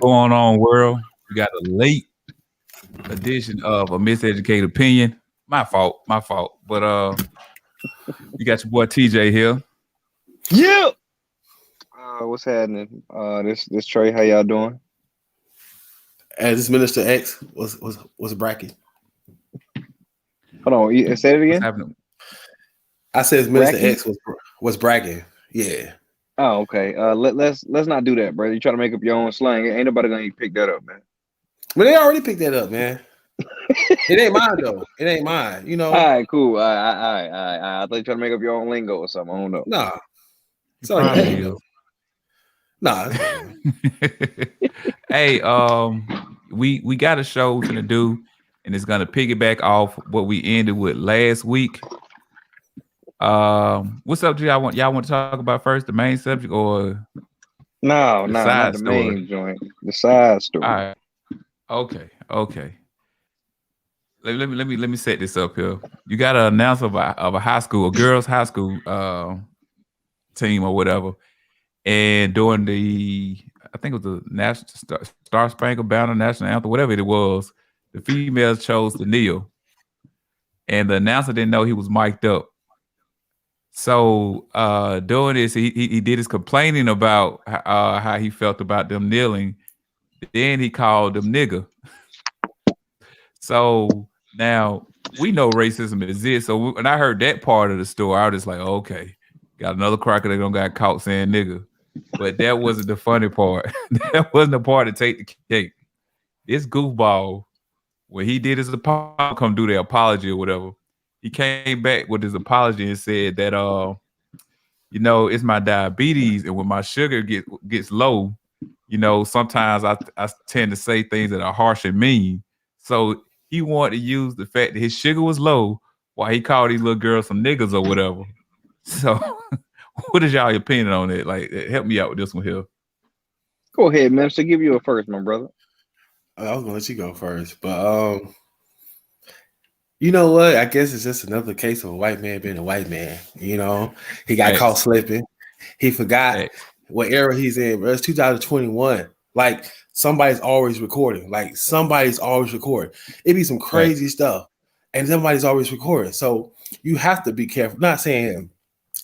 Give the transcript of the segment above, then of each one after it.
going on, world? We got a late edition of a miseducated opinion. My fault, my fault. But you got your boy TJ here. Yeah. What's happening? This Trey. How y'all doing? As this Minister X was bracket. Hold on. Say it What's again. happening? I said Minister Bracket? X was bragging. Yeah. Oh, okay. Let's not do that, brother. You try to make up your own slang. Ain't nobody gonna pick that up, man. But they already picked that up, man. It ain't mine though. It ain't mine. You know. All right, cool. All right. I thought you trying to make up your own lingo or something. I don't know. Nah. It's probably Hey, is. nah. Hey, we got a show we're gonna do, and it's gonna piggyback off what we ended with last week. What subject y'all want to talk about first? The main subject or No, the not side the story? main joint. The side story. All right. Okay. Let me set this up here. You got an announcer of a high school, a girls' high school team or whatever, and during I think it was the national Star Spangled Banner national anthem, whatever it was, the females chose to kneel, and the announcer didn't know he was mic'd up. So doing this, he did his complaining about how he felt about them kneeling. Then he called them nigga. So now we know racism exists. So when I heard that part of the story, I was just like, okay, got another cracker that don't got caught saying nigga. But that wasn't the funny part. That wasn't the part to take the cake. This goofball, when he did his come do the apology or whatever, he came back with his apology and said that it's my diabetes, and when my sugar gets low, sometimes I tend to say things that are harsh and mean. So he wanted to use the fact that his sugar was low while he called these little girls some niggas or whatever. So what is y'all opinion on it? Like, help me out with this one here. Go ahead, minister. Give you a first, my brother. I was gonna let you go first, but you know what? I guess it's just another case of a white man being a white man. You know, he got caught slipping. He forgot what era he's in. Bro. It's 2021. Like, somebody's always recording. It be some crazy stuff, and somebody's always recording. So you have to be careful. Not saying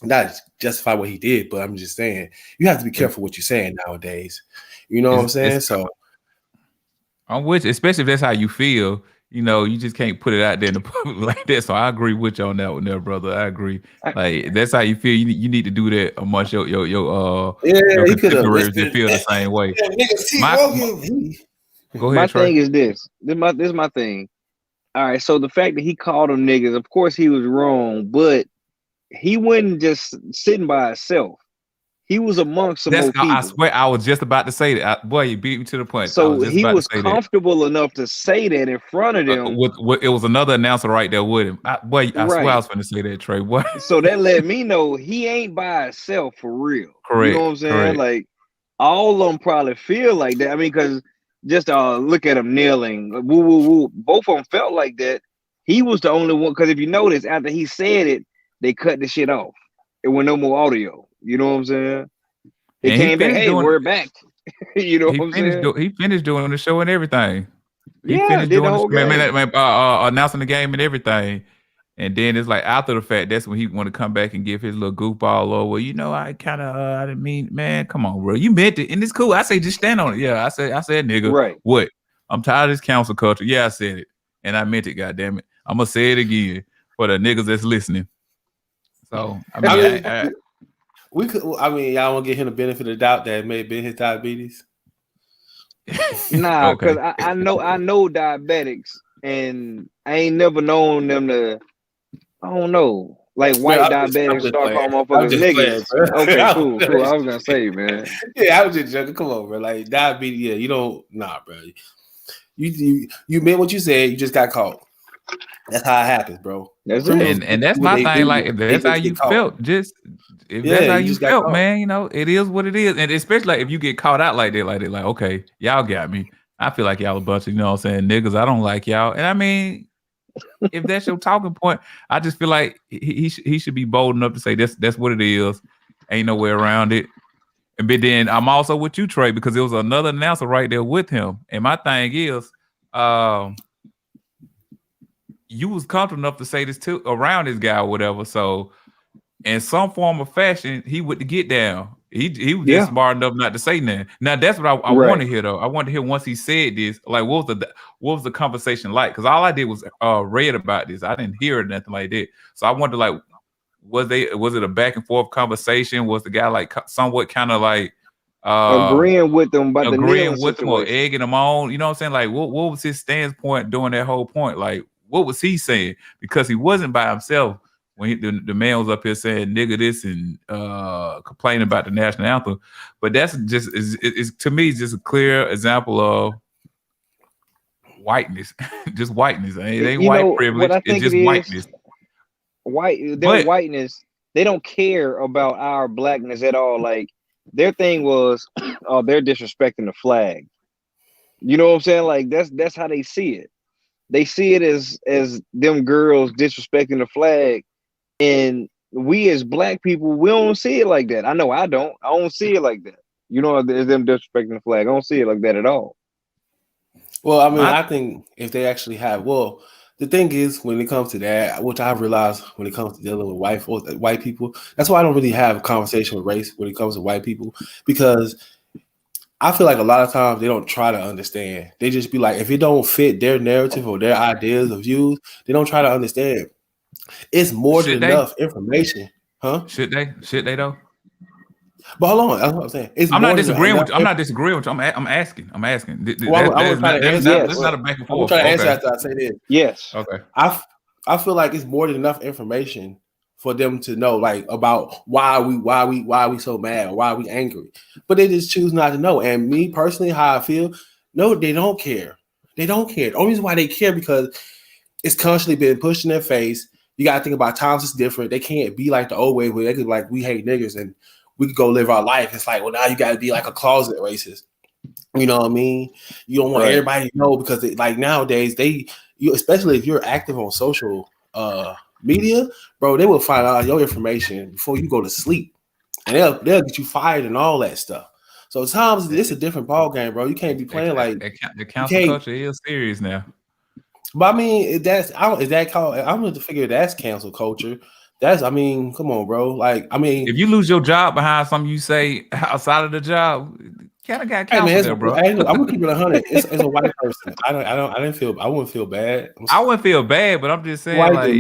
not justify what he did, but I'm just saying you have to be careful what you're saying nowadays. You know what I'm saying? So on which, especially if that's how you feel, you just can't put it out there in the public like that. So I agree with you on that one there, brother. I agree. Like, that's how you feel. You need to do that amongst your contemporaries that feel the same way. Go ahead, my Trey. thing is this. This is my thing. All right, so the fact that he called them niggas, of course he was wrong, but he wasn't just sitting by himself. He was amongst some more people. I swear, I was just about to say that. Boy, you beat me to the point. So he was comfortable enough to say that in front of them. It was another announcer right there with him. I swear I was going to say that, Trey. What? So that let me know he ain't by himself for real. Correct. You know what I'm saying? Correct. Like, all of them probably feel like that. I mean, because just look at him kneeling. Woo, woo, woo. Both of them felt like that. He was the only one. Because if you notice, after he said it, they cut the shit off. It went no more audio. You know what I'm saying? He came back. Hey, we're back. You know what I'm saying? He finished doing the show and everything. He Yeah, finished did doing the whole game. announcing the game and everything. And then it's like after the fact, that's when he want to come back and give his little goofball over. I kind of I didn't mean, man, come on, bro. You meant it, and it's cool. I say just stand on it. Yeah, I said, nigga. Right. What? I'm tired of this council culture. Yeah, I said it, and I meant it. Goddamn it, I'm gonna say it again for the niggas that's listening. So we could. I mean, y'all want to give him the benefit of the doubt that it may have been his diabetes. Nah, because I know diabetics, and I ain't never known them to. I don't know, like white diabetics start calling motherfuckers niggas. Okay, cool. I was gonna say, man. Yeah, I was just joking. Come on, bro. Like, diabetes, yeah, you don't. Nah, bro. You meant what you said. You just got caught. That's how it happens, bro. That's it. And that's my thing. Like, if that's how you felt, that's how you felt, man. It is what it is. And especially like if you get caught out like that, like okay, y'all got me. I feel like y'all a bunch of, what I'm saying, niggas. I don't like y'all. And I mean, if that's your talking point, I just feel like he should be bold enough to say that's what it is. Ain't no way around it. But then I'm also with you, Trey, because there was another announcer right there with him. And my thing is, you was comfortable enough to say this too around this guy or whatever. So in some form of fashion, he would get down. He was just smart enough not to say nothing. Now that's what I want to hear though. I want to hear once he said this, like what was the conversation like? Because all I did was read about this. I didn't hear nothing like that. So I wonder, like, was it a back and forth conversation? Was the guy like somewhat kind of like agreeing with them about agreeing with them or egging them on? You know what I'm saying? Like what was his standpoint during that whole point? Like what was he saying? Because he wasn't by himself when the man was up here saying nigga this and complaining about the national anthem. But that's just is to me just a clear example of whiteness. Just whiteness. It ain't white privilege. It's just whiteness. Their whiteness, they don't care about our blackness at all. Like their thing was they're disrespecting the flag. You know what I'm saying? Like that's how they see it. They see it as them girls disrespecting the flag. And we as black people, we don't see it like that. I know I don't. I don't see it like that. You know, as them disrespecting the flag. I don't see it like that at all. Well, I mean, I think if they actually have, the thing is, when it comes to that, which I've realized when it comes to dealing with white people, that's why I don't really have a conversation with race when it comes to white people, because I feel like a lot of times they don't try to understand. They just be like, if it don't fit their narrative or their ideas or views, they don't try to understand. It's more than enough information, huh? Should they though? But hold on, that's what I'm saying. I'm not disagreeing with you. I'm not disagreeing with you. I'm asking. Well, that's not a back and forth. I'm trying to answer after I say this. Yes. Okay. I feel like it's more than enough information for them to know, like, about why we so mad or why we angry. But they just choose not to know. And me personally, how I feel, no, they don't care. They don't care. The only reason why they care because it's constantly been pushed in their face. You got to think about times it's different. They can't be like the old way where they could like, we hate niggas and we could go live our life. It's like, well, now you got to be like a closet racist. You know what I mean? You don't want everybody to know because like nowadays especially if you're active on social media, bro, they will find out your information before you go to sleep, and they'll get you fired and all that stuff. So times it's a different ball game, bro. You can't be playing like the cancel culture is serious now. But I mean, I'm going to figure that's cancel culture. I mean, come on, bro. Like, I mean, if you lose your job behind something you say outside of the job, kind of got canceled there, bro. I'm gonna keep it 100. It's a white person. I wouldn't feel bad. I wouldn't feel bad, but I'm just saying, white like,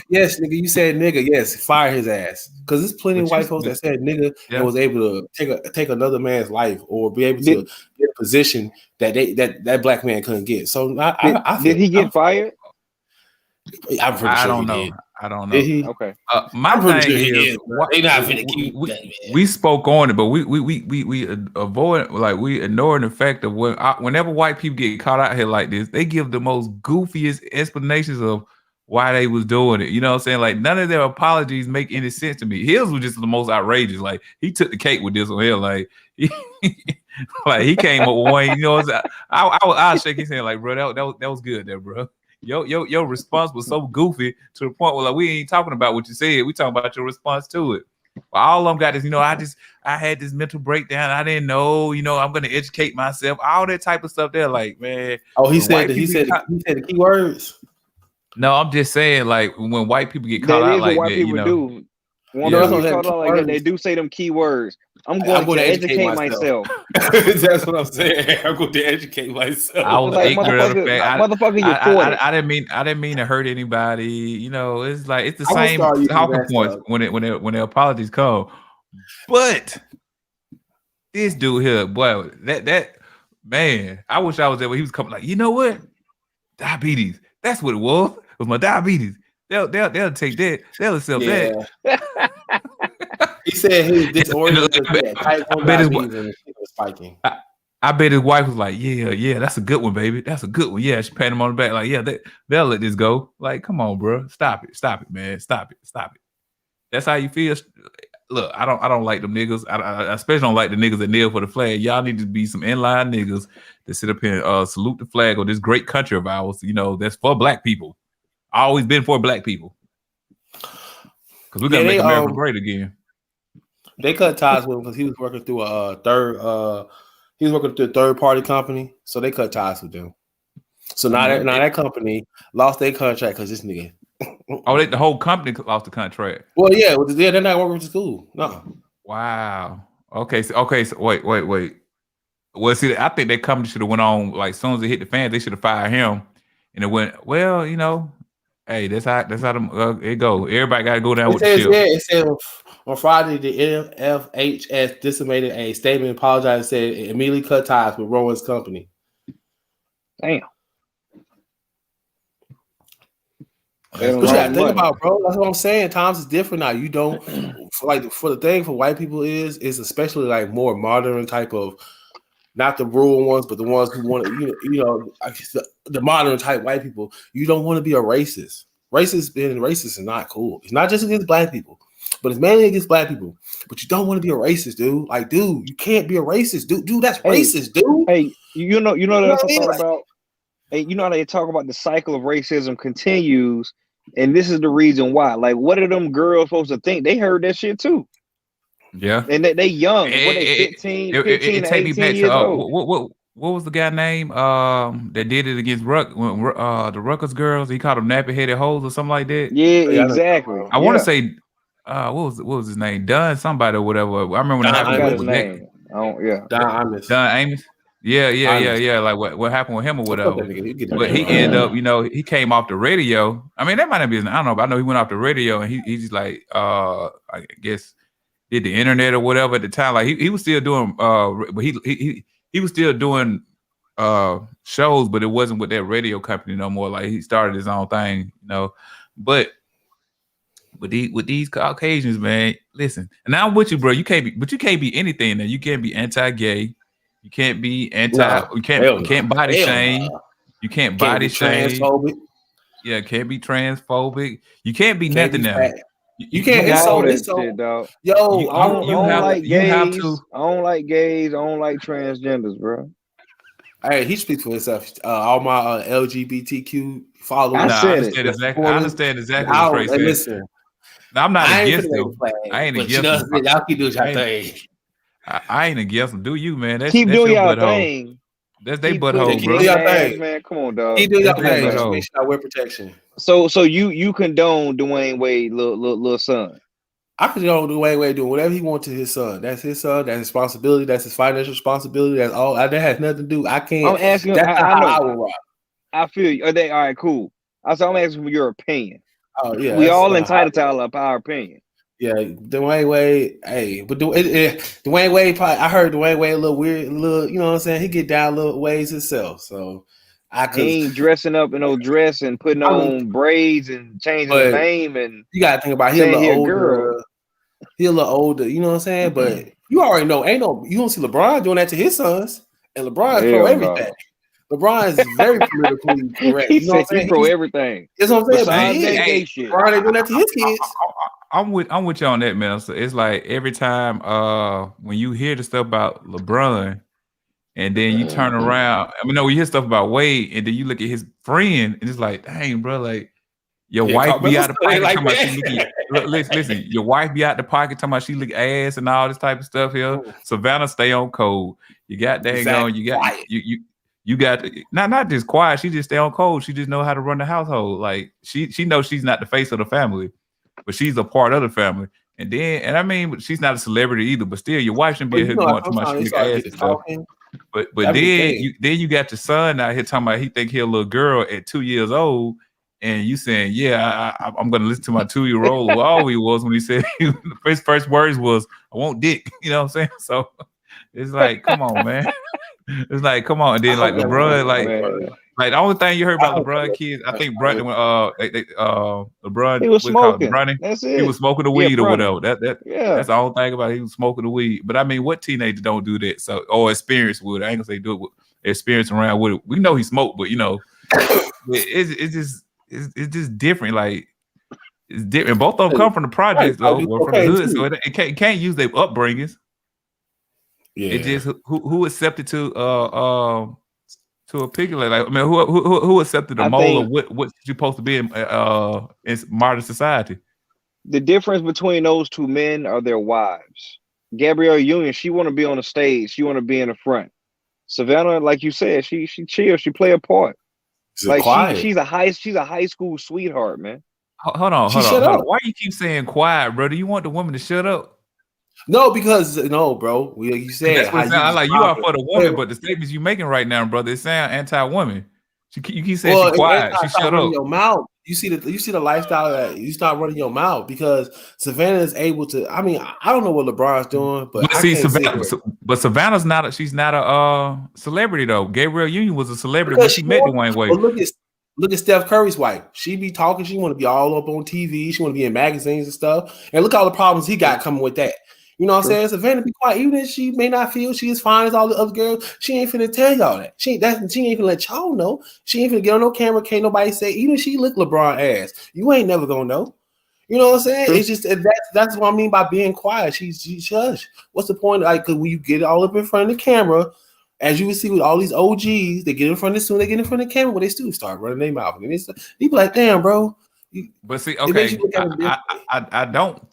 yes, nigga, you said nigga, yes, fire his ass. Because there's plenty of white folks that said nigga and was able to take another man's life or be able to get a position that black man couldn't get. So did he get fired? I'm pretty sure I don't he know. did. I don't know. Did he? Okay. My thing is, we spoke on it, but we avoid, like, we ignoring the fact of whenever white people get caught out here like this, they give the most goofiest explanations of why they was doing it. You know what I'm saying? Like, none of their apologies make any sense to me. His was just the most outrageous. Like, he took the cake with this one here. Like, he came up with one. You know, I'll shake his hand like, bro, that was good there, bro. Your response was so goofy to the point where, like, we ain't talking about what you said. We talking about your response to it. Well, all of them got this, I had this mental breakdown. I didn't know, I'm going to educate myself. All that type of stuff there. Like, man. Oh, he said the key words. No, I'm just saying, like, when white people get caught out like that, do. When they do say them key words. I'm going to educate myself. That's what I'm saying. I'm going to educate myself. I was like, ignorant of the fact. Motherfucker, you're 40. I didn't mean to hurt anybody. It's like it's the same talking points when the apologies come. But this dude here, boy, that man, I wish I was there when he was coming. Like, you know what? Diabetes. That's what it was. It was my diabetes. They'll take that. They'll accept that. He said he was disoriented. I bet his wife was like, yeah, that's a good one, baby. That's a good one. Yeah, she patted him on the back like, yeah, they'll let this go. Like, come on, bro. Stop it, man. Stop it. That's how you feel. Look, I don't like them niggas. I especially don't like the niggas that kneel for the flag. Y'all need to be some inline niggas that sit up here and salute the flag of this great country of ours, that's for black people. Always been for black people. Because we got to make America great again. They cut ties with him because he was working through a third party company, so they cut ties with them. So now that company lost their contract because this nigga. The whole company lost the contract. Well, yeah, they're not working with the school. No. Wow. Okay. So wait. Well, see, I think that company should have went on like as soon as it hit the fan, they should have fired him, and it went well. Hey, that's how it go. Everybody got to go down with the ship. It said on Friday the NFHS disseminated a statement, apologized, said it immediately cut ties with Rowan's company. Damn. But you gotta think about, bro. That's what I'm saying. Times is different now. You don't for the thing for white people is especially like more modern type of, not the rural ones, but the ones who want to, the modern type white people. You don't want to be a racist. Being racist is not cool. It's not just against black people, but it's mainly against black people. But you don't want to be a racist, dude. Like, dude, you can't be a racist, dude. That's racist, dude. Hey, you know that's what I'm talking about. Hey, you know how they talk about the cycle of racism continues, and this is the reason why. Like, what are them girls supposed to think? They heard that shit too. Yeah, and they young. What they 15 to 18 years old. What was the guy name that did it against the Rutgers girls? He called them nappy headed hoes or something like that. Yeah, exactly. I want to say what was his name? Dunn somebody or whatever. I remember when it happened with name. Don Amos. Yeah. Like what happened with him or whatever. But he ended up, he came off the radio. I mean, that might not be. I don't know, but I know he went off the radio and he just like I guess did the internet or whatever at the time. Like he was still doing but he was still doing shows, but it wasn't with that radio company no more. Like he started his own thing, But with these Caucasians, man, listen. And I'm with you, bro. You can't be anything now. You can't be anti-gay. You can't be you can't body shame. You can't body shame. Yeah, can't be transphobic. You can't be nothing now. You can't insult that shit, dog. Yo, I don't like gays. I don't like gays. I don't like transgenders, bro. Hey, he speaks for himself. All my LGBTQ followers. I understand exactly what Trey said. Listen, I'm not against them. I ain't against them. Y'all keep doing your thing. I ain't against them. Do you, man? Keep doing your thing. That's they butthole, bro. Man, come on, dog. Keep doing your thing. Make sure I wear protection. So you condone Dwayne Wade, little son? I condone Dwayne Wade doing whatever he wants to his son. That's his son. That's his responsibility. That's his financial responsibility. That's all. That has nothing to do. I can't. I'm asking. I feel you. Are they all right? Cool. I'm asking for your opinion. Oh yeah. We all entitled to our opinion. Yeah, Dwayne Wade. Hey, but Dwayne Wade. I heard Dwayne Wade a little weird. You know what I'm saying? He get down little ways himself. So he ain't dressing up in no dress and putting on braids and changing his name. And you gotta think about he a little older. He a little older. You know what I'm saying? But you already know. You don't see LeBron doing that to his sons, and LeBron is pro everything. LeBron is very politically correct. He said he pro everything. That's what I'm saying. LeBron ain't doing that to his kids. I'm with you on that, man. So it's like every time when you hear the stuff about LeBron and then you turn around, when you hear stuff about Wade and then you look at his friend and it's like, dang, bro, like your wife be out the pocket talking about she listen, your wife be out the pocket talking about she lick ass and all this type of stuff here. Savannah stay on code. You got dang on, you got not just quiet, she just stay on code. She just know how to run the household. Like she knows she's not the face of the family, but she's a part of the family. And I mean, she's not a celebrity either, but still, your wife shouldn't be here going too much ass and stuff. But then you got your son out here talking about he think he a little girl at 2 years old, and you saying, yeah, I'm gonna listen to my 2-year-old who all he was when he said his first words was, I want dick. You know what I'm saying? So it's like, come on, man. It's like, come on. And then like LeBron, like the only thing you heard about LeBron kids, I think LeBron he was smoking. That's it. He was smoking the weed or whatever. That's the only thing about it. He was smoking the weed. But I mean, what teenager don't do that? So or experience with it. I ain't gonna say do it with experience around with it. We know he smoked, but it's just different. Like it's different. Both of them come from the projects though, or from the hood, so it can't use their upbringings. Yeah, it just who accepted to articulate. Like, I mean, who accepted the mold of what's supposed to be in modern society? The difference between those two men are their wives. Gabrielle Union, she want to be on the stage. She want to be in the front. Savannah, like you said, she chill. She play a part. Like she's a high school sweetheart, man. Hold on. Why you keep saying quiet, bro? Do you want the woman to shut up? No, because bro. You said that's what I like. You are for the woman, but the statements you making right now, brother, it sound anti-woman. You keep saying she's quiet. She shut up. Your mouth. You see the lifestyle that you start running your mouth because Savannah is able to. I mean, I don't know what LeBron's doing, but see, Savannah's not. She's not a celebrity though. Gabrielle Union was a celebrity when she met Dwayne Wade. Look at Steph Curry's wife. She be talking. She want to be all up on TV. She want to be in magazines and stuff. And look at all the problems he got coming with that. You know what I'm saying? Savannah be quiet. Even if she may not feel she is fine as all the other girls, she ain't finna tell y'all that. She ain't finna let y'all know. She ain't finna get on no camera. Can't nobody say, even if she lick LeBron ass, you ain't never gonna know. You know what I'm saying? It's just that's what I mean by being quiet. She's hush. What's the point? Like, cause when you get all up in front of the camera, as you can see with all these OGs, they get in front of the camera, but they still start running their mouth. And it's people like, damn, bro. But see, okay, I don't.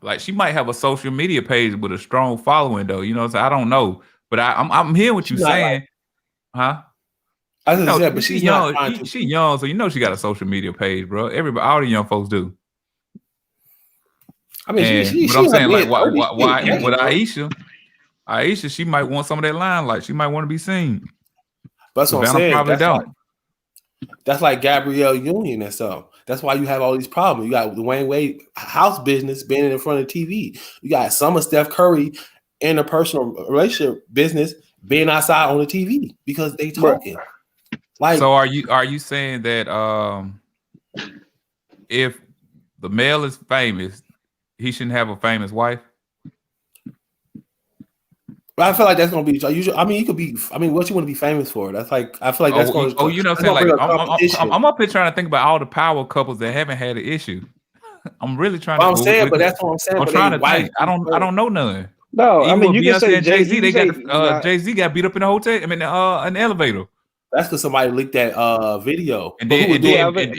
Like she might have a social media page with a strong following though, you know what I'm saying? I don't know, but I'm hearing what you're saying, huh? I was but she's young. She's young, so you know she got a social media page, bro. Everybody, all the young folks do. I mean, but I'm saying like, why with Aisha, she might want some of that limelight. She might want to be seen. That's what I'm saying. Probably don't. That's like Gabrielle Union and stuff. That's why you have all these problems. You got Dwayne Wade house business being in front of TV. You got some of Steph Curry in a personal relationship business being outside on the TV because they talking. Like, so are you saying that if the male is famous, he shouldn't have a famous wife? I feel like that's gonna be. I mean, you could be. I mean, what you want to be famous for? That's like. I feel like that's going. Oh, you know what I'm saying? Like, I'm up here trying to think about all the power couples that haven't had an issue. I'm really trying to. I'm saying, but that's what I'm saying. I'm trying to think. I don't know none. No, I mean, you can say Jay-Z. They got Jay-Z got beat up in a hotel. I mean, an elevator. That's because somebody leaked that video. And then Beyonce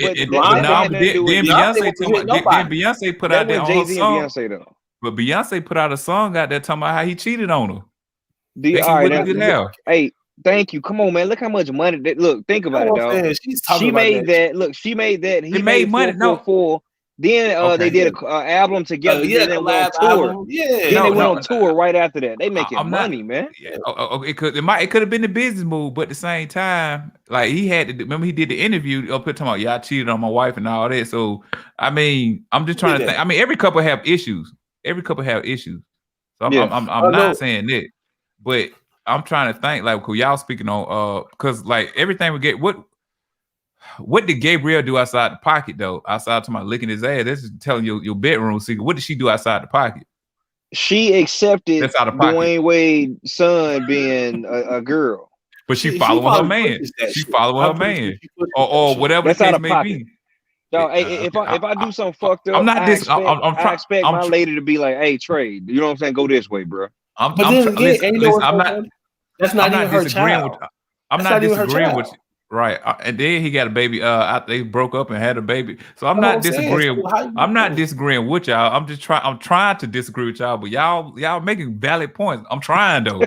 put out that on song. Beyonce, though. But Beyonce put out a song out there talking about how he cheated on her. Hey, thank you. Come on, man. Look how much money. Look, think about it, dog. She made that. Look, she made that. He made money. Then they did an album together. Then they went on tour. Then they went on tour right after that. They making money, man. Yeah. It could have been the business move, but at the same time, like he had to. Remember, he did the interview up here talking about, I cheated on my wife and all that. So I mean, I'm just trying to think. I mean, every couple have issues. So I'm not saying that. But I'm trying to think, like, cool, y'all speaking on, because like everything we get, what did Gabrielle do outside the pocket though? Outside to my licking his ass, this is telling you your bedroom secret. What did she do outside the pocket? She accepted Dwayne Wade's son being a girl, but she following her man. She following her man, or whatever the case may be. No, if I do something fucked up, I expect my lady to be like, "Hey, Trey, you know what I'm saying? Go this way, bro." I'm not disagreeing with you. Right. And then he got a baby. They broke up and had a baby. So I'm not disagreeing. I'm not disagreeing with y'all. I'm trying to disagree with y'all, but y'all making valid points. I'm trying though.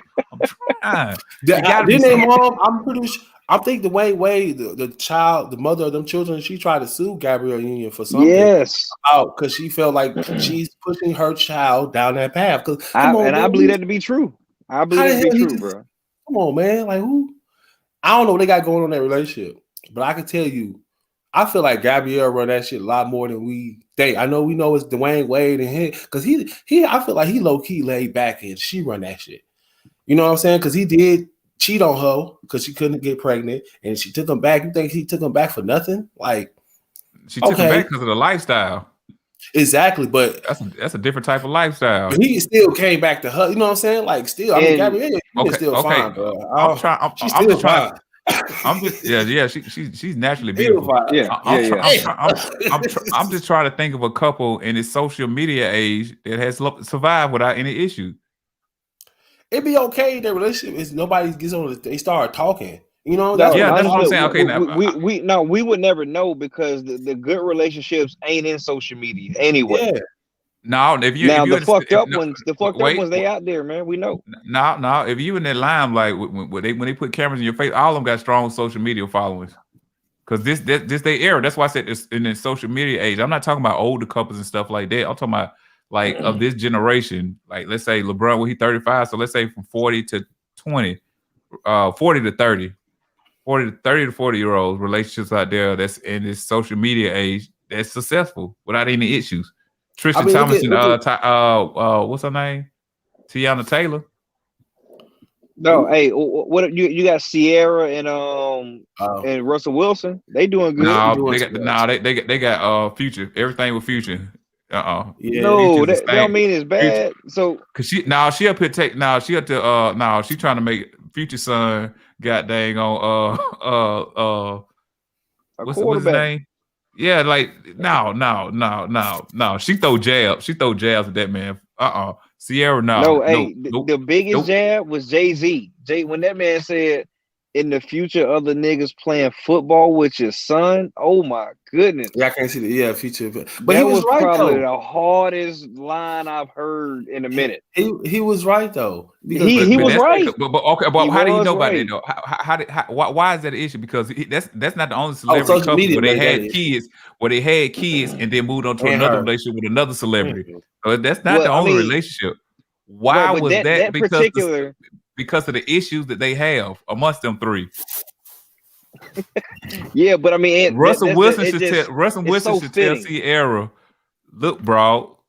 I'm trying. I'm pretty sure. I think the Wade, the mother of them children, she tried to sue Gabrielle Union for something. Yes, because she felt like she's pushing her child down that path. I believe that to be true. I believe that to be true, bro. Come on, man. Like who? I don't know what they got going on in that relationship, but I can tell you, I feel like Gabrielle run that shit a lot more than we think. I know we know it's Dwayne Wade and him because he. I feel like he low key laid back and she run that shit. You know what I'm saying? Because he did cheat on her because she couldn't get pregnant, and she took him back. You think he took him back for nothing? Like she took him back because of the lifestyle. Exactly, but that's a different type of lifestyle. But he still came back to her. You know what I'm saying? Like still, I mean, Gabrielle is still fine, bro. I'm just trying. She's naturally beautiful. I'm just trying to think of a couple in this social media age that has survived without any issue. It'd be okay. Their relationship is nobody gets on. They start talking. You know. That's what I'm saying. Okay, we would never know because the good relationships ain't in social media anyway. No, if you now if you the fucked up ones, wait, they out there, man. We know. No, if you in that limelight when they put cameras in your face, all of them got strong social media followings. Because this they era. That's why I said it's in the social media age. I'm not talking about older couples and stuff like that. I'm talking about like of this generation. Like let's say LeBron, he 35. So let's say from 40 to 20, 40 to 30, 40 to 30 to 40-year-olds relationships out there that's in this social media age that's successful without any issues. Tristan Thomas and what's her name? Tiana Taylor. No, hey, what you got Sierra and Russell Wilson? They doing good. They got Future. Everything with Future. Yeah, no, that don't mean it's bad. Future. So cause she up here she trying to make Future son got dang on what's his name? Yeah, like no. She throw jabs at that man. Sierra, the biggest jab was Jay-Z. When that man said, "In the future, other niggas playing football with your son." Oh my goodness! Yeah, I can't see the future, but that he was right, probably the hardest line I've heard in a minute. He was right though. He was right. But how did he know about it though? Why is that an issue? Because that's not the only celebrity couple where they had kids. Where they had kids and then moved on to another relationship with another celebrity. So that's not the only relationship. Why was that because of the issues that they have amongst them three? Yeah, but I mean, Russell Wilson should tell Sierra, look, bro.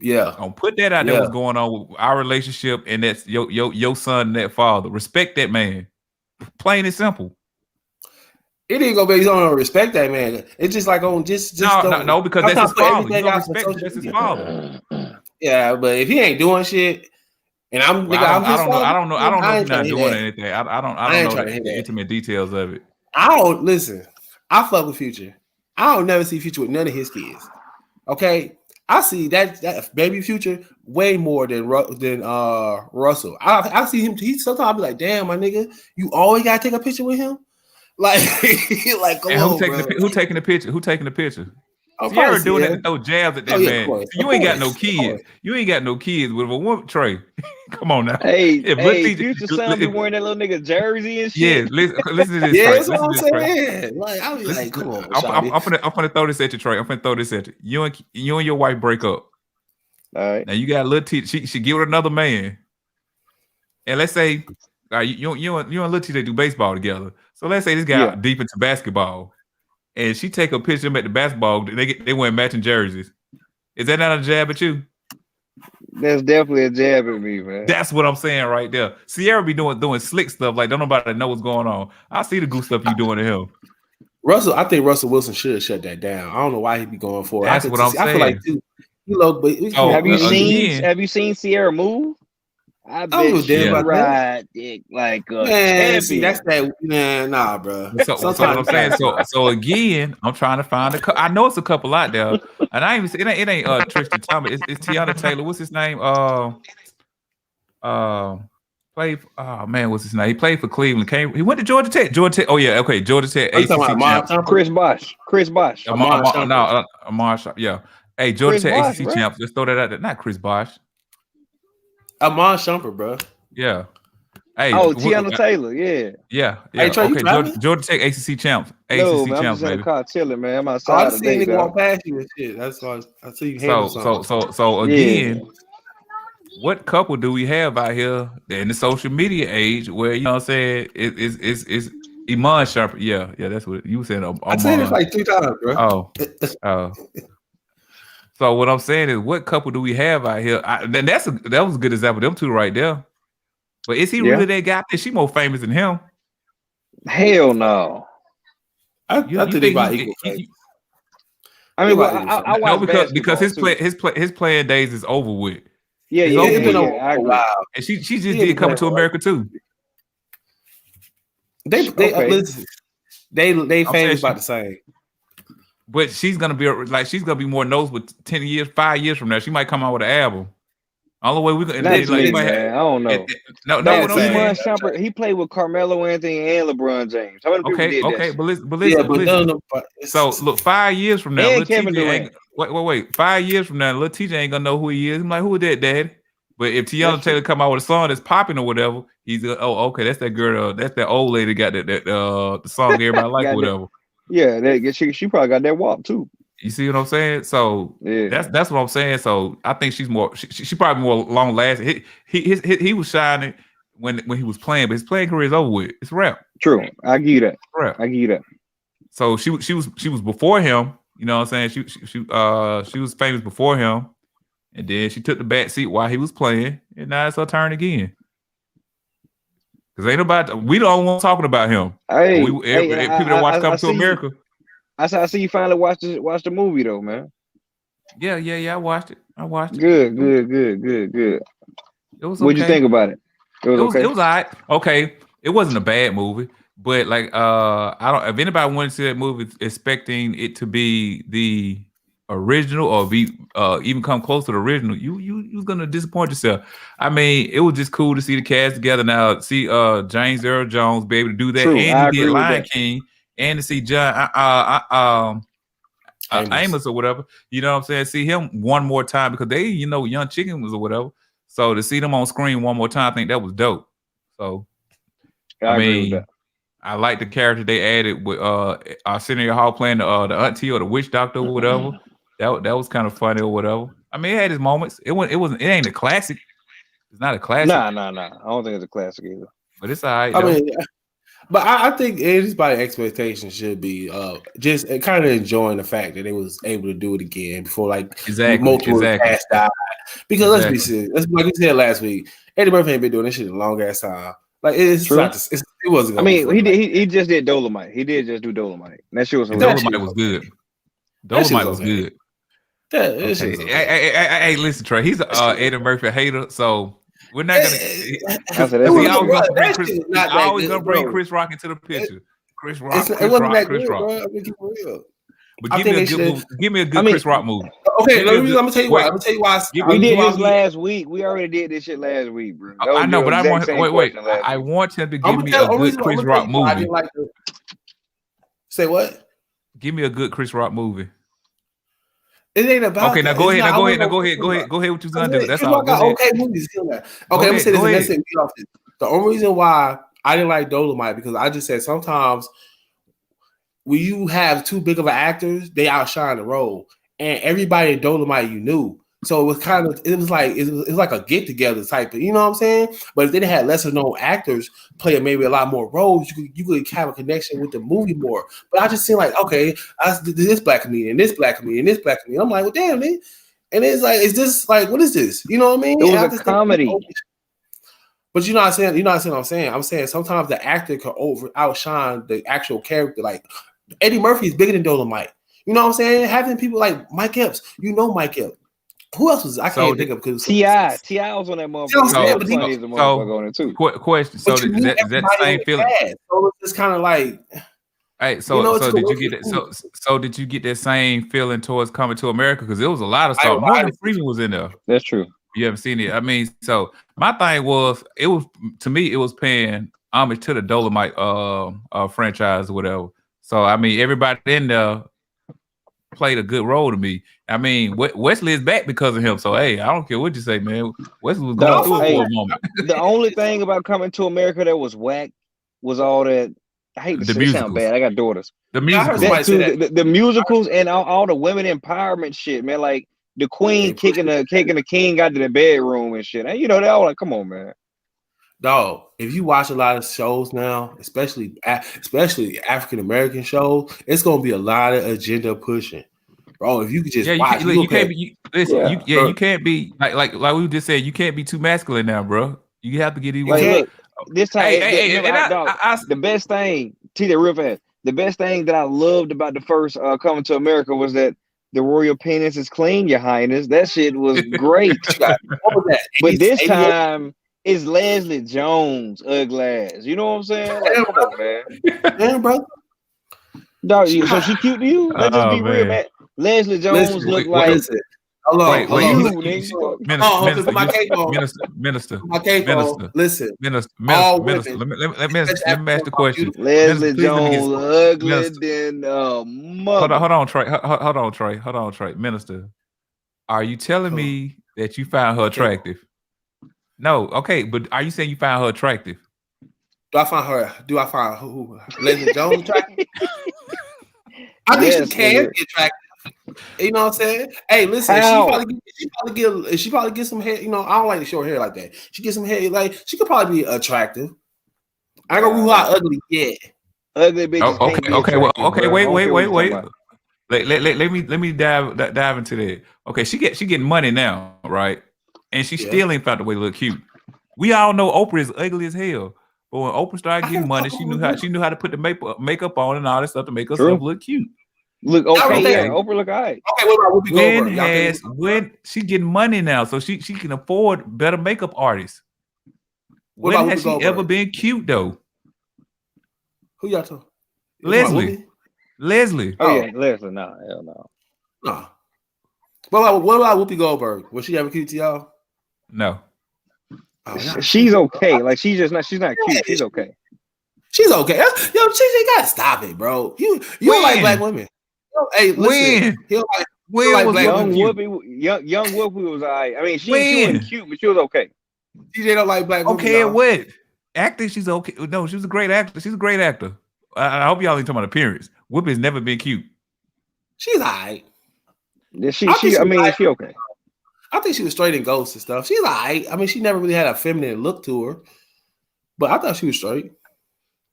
Yeah, don't put that out there. What's going on with our relationship, and that's your son and that father. Respect that man. Plain and simple. It ain't gonna be on respect that man. It's just like on just no, because that's his father. You don't respect that's his father. Yeah, but if he ain't doing shit, and I don't know if he's not doing anything. I don't know the intimate details of it. I don't listen. I fuck with Future. I don't never see Future with none of his kids. Okay, I see that baby Future way more than Russell. I see him. He sometimes I be like, damn, my nigga, you always gotta take a picture with him. Like, who taking the picture? Who taking the picture? Sierra doing it to throw jabs at that man. You ain't got no kids. You ain't got no kids with a woman. Trey, come on now. Hey, Future son be wearing that little nigga jersey and shit. Yeah, listen to this. Yeah, that's what I'm saying. Like, I was like, come on. I'm gonna throw this at you, Trey. I'm gonna throw this at you. You and your wife break up. All right. Now you got a little T. She get with another man, and let's say you and little T they do baseball together. So let's say this guy deep into basketball. And she take a picture of them at the basketball. They wear matching jerseys. Is that not a jab at you? That's definitely a jab at me, man. That's what I'm saying right there. Sierra be doing slick stuff like don't nobody know what's going on. I see the goose stuff you doing to him. I think Russell Wilson should shut that down. I don't know why he be going for it. That's what I'm saying. I feel like but have you seen Sierra move? I bet she ride dick like a champion. See, that's that. Nah, bro. So what I'm saying. So again, I'm trying to find a. I know it's a couple out there, and I ain't even. It ain't Tristan Thomas. It's Tiana Taylor. What's his name? Played. Oh man, what's his name? He played for Cleveland. He went to Georgia Tech. Oh yeah, okay. Georgia Tech. ACC champ. Chris Bosh. Amar. Yeah. Hey, Georgia Tech Bosh, ACC champs. Let's throw that out there. Not Chris Bosh. Amon Shumpert, bro. Yeah. Hey. Tiana Taylor. Yeah. Hey, Trey, okay. Georgia Tech ACC champs. ACC champs, I'm just in the car chilling, man. I'm outside. I see nigga walk past you and shit. That's why I see you. So again, what couple do we have out here in the social media age where you know what I'm saying it's Iman Shumpert? Yeah, that's what you said. I said it like 3 times, bro. Oh. So what I'm saying is, what couple do we have out here? That was a good example. Them two right there. But is he really that guy? Is she more famous than him? Hell no. I think they about equal. I mean, I watch because his playing days is over with. Yeah, it's been over a while. And she just did Coming to America too. They famous about the same. But she's gonna be more noticeable 5 years from now. She might come out with an album. Only way we can. Not to me, man. I don't know. No. Iman Shumpert, he played with Carmelo Anthony and LeBron James. How many people did that? But listen. So look, 5 years from now, and Kevin Durant. Wait. 5 years from now, little TJ ain't gonna know who he is. I'm like, who is that, Daddy? But if Teyana Taylor come out with a song that's popping or whatever, he's okay. That's that girl. That's that old lady got that the song everybody like or whatever. Yeah, she probably got that WAP too. You see what I'm saying? So that's what I'm saying. So I think she's more. She probably more long lasting. He was shining when he was playing, but his playing career is over with. It's rap. True, I give you that. Rap. I give you that. So she was before him. You know what I'm saying? She was famous before him, and then she took the back seat while he was playing, and now it's her turn again. Because ain't nobody. We the only one talking about him. People that watch Coming to America. I see you finally watched the movie though, man. Yeah. I watched it. Good. It was. What'd you think about it? It was okay. It was all right. Okay, it wasn't a bad movie, but like I don't. If anybody went to that movie expecting it to be the original or be even come close to the original, you was gonna disappoint yourself. I mean, it was just cool to see the cast together. Now see James Earl Jones be able to do that. True, and he did Lion King. And to see John Amos or whatever, you know what I'm saying? See him one more time because they, Young Chickens or whatever. So to see them on screen one more time, I think that was dope. So I mean, I like the character they added with Arsenio Hall playing the auntie or the witch doctor or whatever. That was kind of funny or whatever. I mean, it had its moments. It ain't a classic. It's not a classic. Nah. I don't think it's a classic either. But it's all right. I mean, but I think anybody's expectation should be just kind of enjoying the fact that they was able to do it again before multiple cast died. Because let's be serious, like we said last week, Eddie Murphy ain't been doing this shit a long ass time. Like it wasn't. I mean, he just did Dolomite. He did just do Dolomite. That shit was hilarious. Dolomite was good. Dolomite was good. Hey, listen, Trey. He's a Eddie Murphy hater, so. We're not gonna. Always gonna bring Chris Rock into the picture. Chris Rock. But give me a good Chris Rock movie. Okay, I'm gonna tell you why. We did this last week. We already did this shit last week, bro. I know, but I want I want him to give me a good Chris Rock movie. Say what? Give me a good Chris Rock movie. It ain't about. Okay, now go ahead. Go ahead. What you gonna do? That's all. Got okay movies. Okay, I'm gonna say this. The only reason why I didn't like Dolomite because I just said sometimes when you have too big of an actors, they outshine the role, and everybody in Dolomite you knew. So it was like a get together type of, you know what I'm saying? But if they had lesser known actors play maybe a lot more roles, you could have a connection with the movie more. But I just seem like, okay, this black comedian, this black comedian, this black comedian. I'm like, well, damn, man. And it's like, is this like, what is this? You know what I mean? It was a comedy. But you're not saying what I'm saying. I'm saying sometimes the actor could outshine the actual character. Like Eddie Murphy is bigger than Dolomite. You know what I'm saying? Having people like Mike Epps, Mike Epps. Who else was? I can't think of because T.I. was on that motherfucker. Question. So is that the same feeling? So it's kind of like. Hey, so did you get that? So did you get that same feeling towards Coming to America? Because there was a lot of stuff. Morgan Freeman was in there. That's true. You haven't seen it. I mean, so my thing was, it was paying homage to the Dolomite franchise or whatever. So I mean, everybody in there played a good role to me. I mean, Wesley is back because of him. So hey, I don't care what you say, man. Wesley was going through it for a moment. The only thing about Coming to America that was whack was all that. I hate to say it sound bad. I got daughters. The musicals, the musicals, and all the women empowerment shit, man. Like the queen kicking the king out to the bedroom and shit. And they all like, come on, man. Dog, if you watch a lot of shows now, especially African American shows, it's gonna be a lot of agenda pushing, bro. If you could just watch, you can't be. You can't be like we just said. You can't be too masculine now, bro. You have to get even. Look, this time, the best thing, TJ, real fast. The best thing that I loved about the first Coming to America was that the royal penis is clean, Your Highness. That shit was great. But this time. It's Leslie Jones, ugly ass. You know what I'm saying? Like, come on, man. Damn, bro. Dog, so she cute to you? Let's just be real, man. Leslie Jones look like. Hello, Wait, hello. Minister, my cape on. Minister, My cape on. Listen, Minister. all Let me ask the question. Leslie Minister, please let me get- Jones ugly Minister. than Hold on, Trey. Hold on, Trey. Minister, are you telling me that you found her attractive? No, okay, but are you saying you found her attractive? Do I find who? Leslie Jones attractive? I think she can be attractive. You know what I'm saying? Hey, listen, she probably get some hair. You know, I don't like the short hair like that. She get some hair, like she could probably be attractive. I ain't gonna rule out ugly yet. Ugly bitches. Wait. Let me dive into that. Okay, she getting money now, right? And she still ain't found the way to look cute. We all know Oprah is ugly as hell, but when Oprah started getting money, she knew how to put the makeup on and all that stuff to make herself look cute. Look okay, yeah. Oprah look alright. Okay, what about Whoopi Goldberg? When she getting money now, so she can afford better makeup artists. When has she ever been cute though? Who y'all talking? Leslie. Oh yeah, Leslie. No, hell no. No. What about Whoopi Goldberg? Was she ever cute to y'all? No. Oh, she's okay. Like she's not cute. She's okay. She's okay. Yo, she gotta stop it, bro. You don't like black women. Hey, listen. When was young Whoopi? Young Whoopi was alright. I mean, she wasn't cute, but she was okay. DJ don't like black women. Okay, what? Acting, she's okay. No, she was a great actor. She's a great actor. I hope y'all ain't talking about appearance. Whoopi's never been cute. She's alright. She okay. I think she was straight in Ghost and stuff. She's alright. I mean, she never really had a feminine look to her, but I thought she was straight.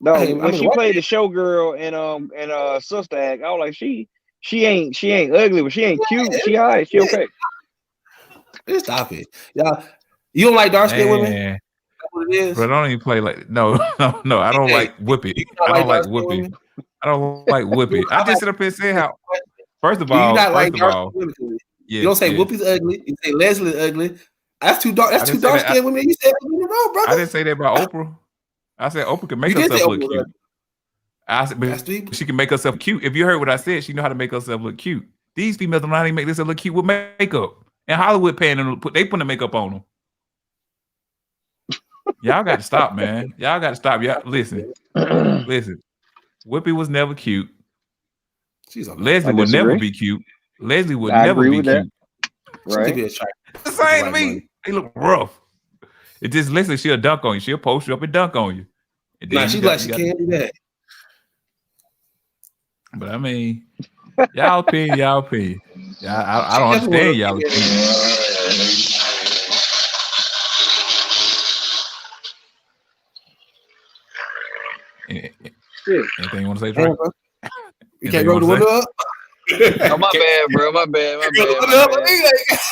No, when she played the showgirl and Sister Act, I was like, she ain't ugly, but she ain't cute. She alright. She okay. Just stop it, y'all. You don't like dark skinned women? That's what it is. But I don't even play like no. I don't like Whoopi. I don't like Whoopi. I don't like Whoopi. I just sit up here and say how. First of all, you don't say Whoopi's ugly. You say Leslie's ugly. That's too dark. That's too dark skinned women. You said brother. I didn't say that about Oprah. I said Oprah can make herself look cute. I said, but she can make herself cute. If you heard what I said, she know how to make herself look cute. These females don't know how to make themselves look cute with makeup. And Hollywood paying them they put the makeup on them. Y'all got to stop, man. Y'all got to stop. Y'all listen. Whoopi was never cute. Leslie would never be cute. Leslie would never be cute. Right? The same to me. They look rough. It just listen. She'll dunk on you. She'll post you up and dunk on you. And then she can't do that. But I mean, y'all opinion. I don't understand y'all opinion. Anything you want to say, Trey? You can't roll the window up? Oh, my bad, bro. My bad.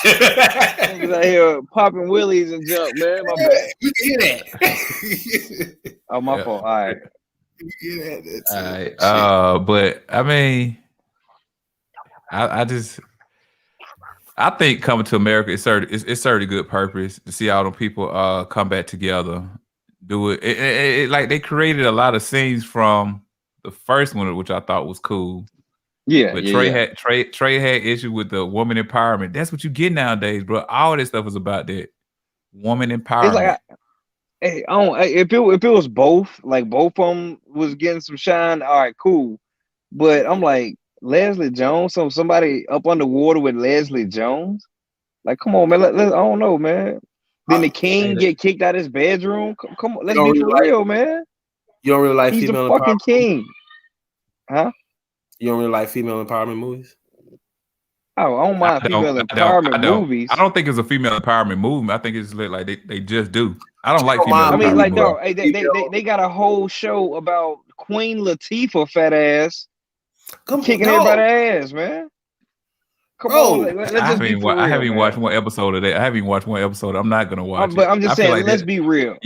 Niggas out here popping willies and jump, man. My bad. You can hear that. Oh, my fault. All right. All right. But I mean, I think Coming to America it served a good purpose to see all them people come back together, do it. It like they created a lot of scenes from the first one, which I thought was cool. Yeah, but Trey had issue with the woman empowerment. That's what you get nowadays, bro. All this stuff is about that woman empowerment. It's like, if it was both, like both of them was getting some shine, all right, cool. But I'm like, Leslie Jones, somebody up underwater with Leslie Jones, like, come on, man. I don't know, man. Then the king get kicked out of his bedroom. Come on, let's be for real, man. You don't really like he's female the fucking king, huh? You don't really like female empowerment movies? Oh, I don't mind female empowerment movies. I don't think it's a female empowerment movement. I think it's like they just do. I don't like female empowerment. I mean, like, dog, they got a whole show about Queen Latifah fat ass kicking everybody's ass, man. Come on, let's just be for real, I haven't watched one episode of that. I haven't even watched one episode. I'm not gonna watch it. But I'm just saying, like let's be real.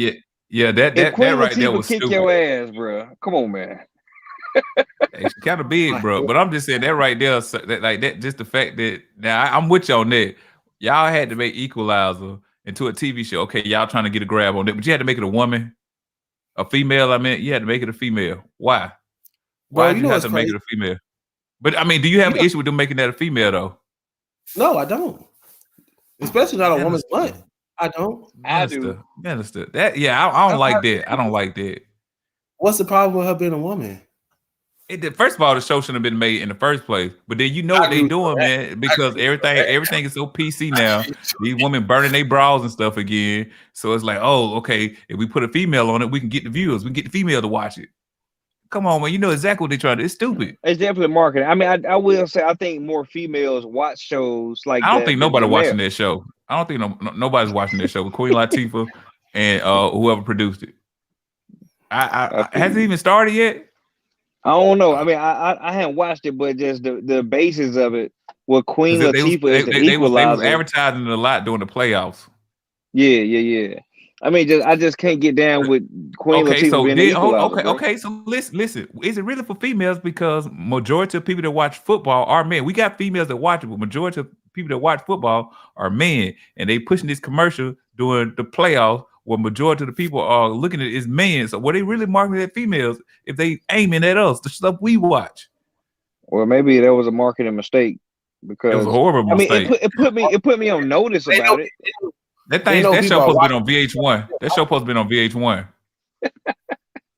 Yeah, that right there was kick stupid. Your ass, bro. Come on, man. It's kind of big, bro. But I'm just saying that right there, that just the fact that now I'm with you on that. Y'all had to make Equalizer into a TV show. Okay, y'all trying to get a grab on it, but you had to make it a woman, a female. I mean, you had to make it a female. Why? Why did you have to make it a female? But I mean, do you have an issue with them making that a female though? No, I don't. especially not a woman's butt. I don't. Minister. That I don't like that. I don't like that. What's the problem with her being a woman? First of all, the show shouldn't have been made in the first place. But then what they doing, man, because everything is so PC now. These women burning their bras and stuff again. So it's like, oh, okay, if we put a female on it, we can get the viewers. We can get the female to watch it. Come on, man. You know exactly what they're trying to do. It's stupid. It's definitely marketing. I mean, I will say I think more females watch shows like that. I don't think nobody watching that show. I don't think nobody's watching that show with Queen Latifah and whoever produced it. Has it even started yet? I don't know. I mean, I haven't watched it, but just the basis of it with Queen Latifah is the equalizer. They was advertising it a lot during the playoffs. Yeah. I mean, I just can't get down with Queen Latifah being the equalizer. Okay. So listen. Is it really for females? Because majority of people that watch football are men. We got females that watch it, but majority of people that watch football are men, and they pushing this commercial during the playoffs. Where majority of the people are looking at it is men. So what they really marketing at females if they aiming at us, the stuff we watch? Well, maybe that was a marketing mistake because it was a horrible mistake. It put me on notice about it. That show supposed to be on VH1. That show supposed to be on VH1.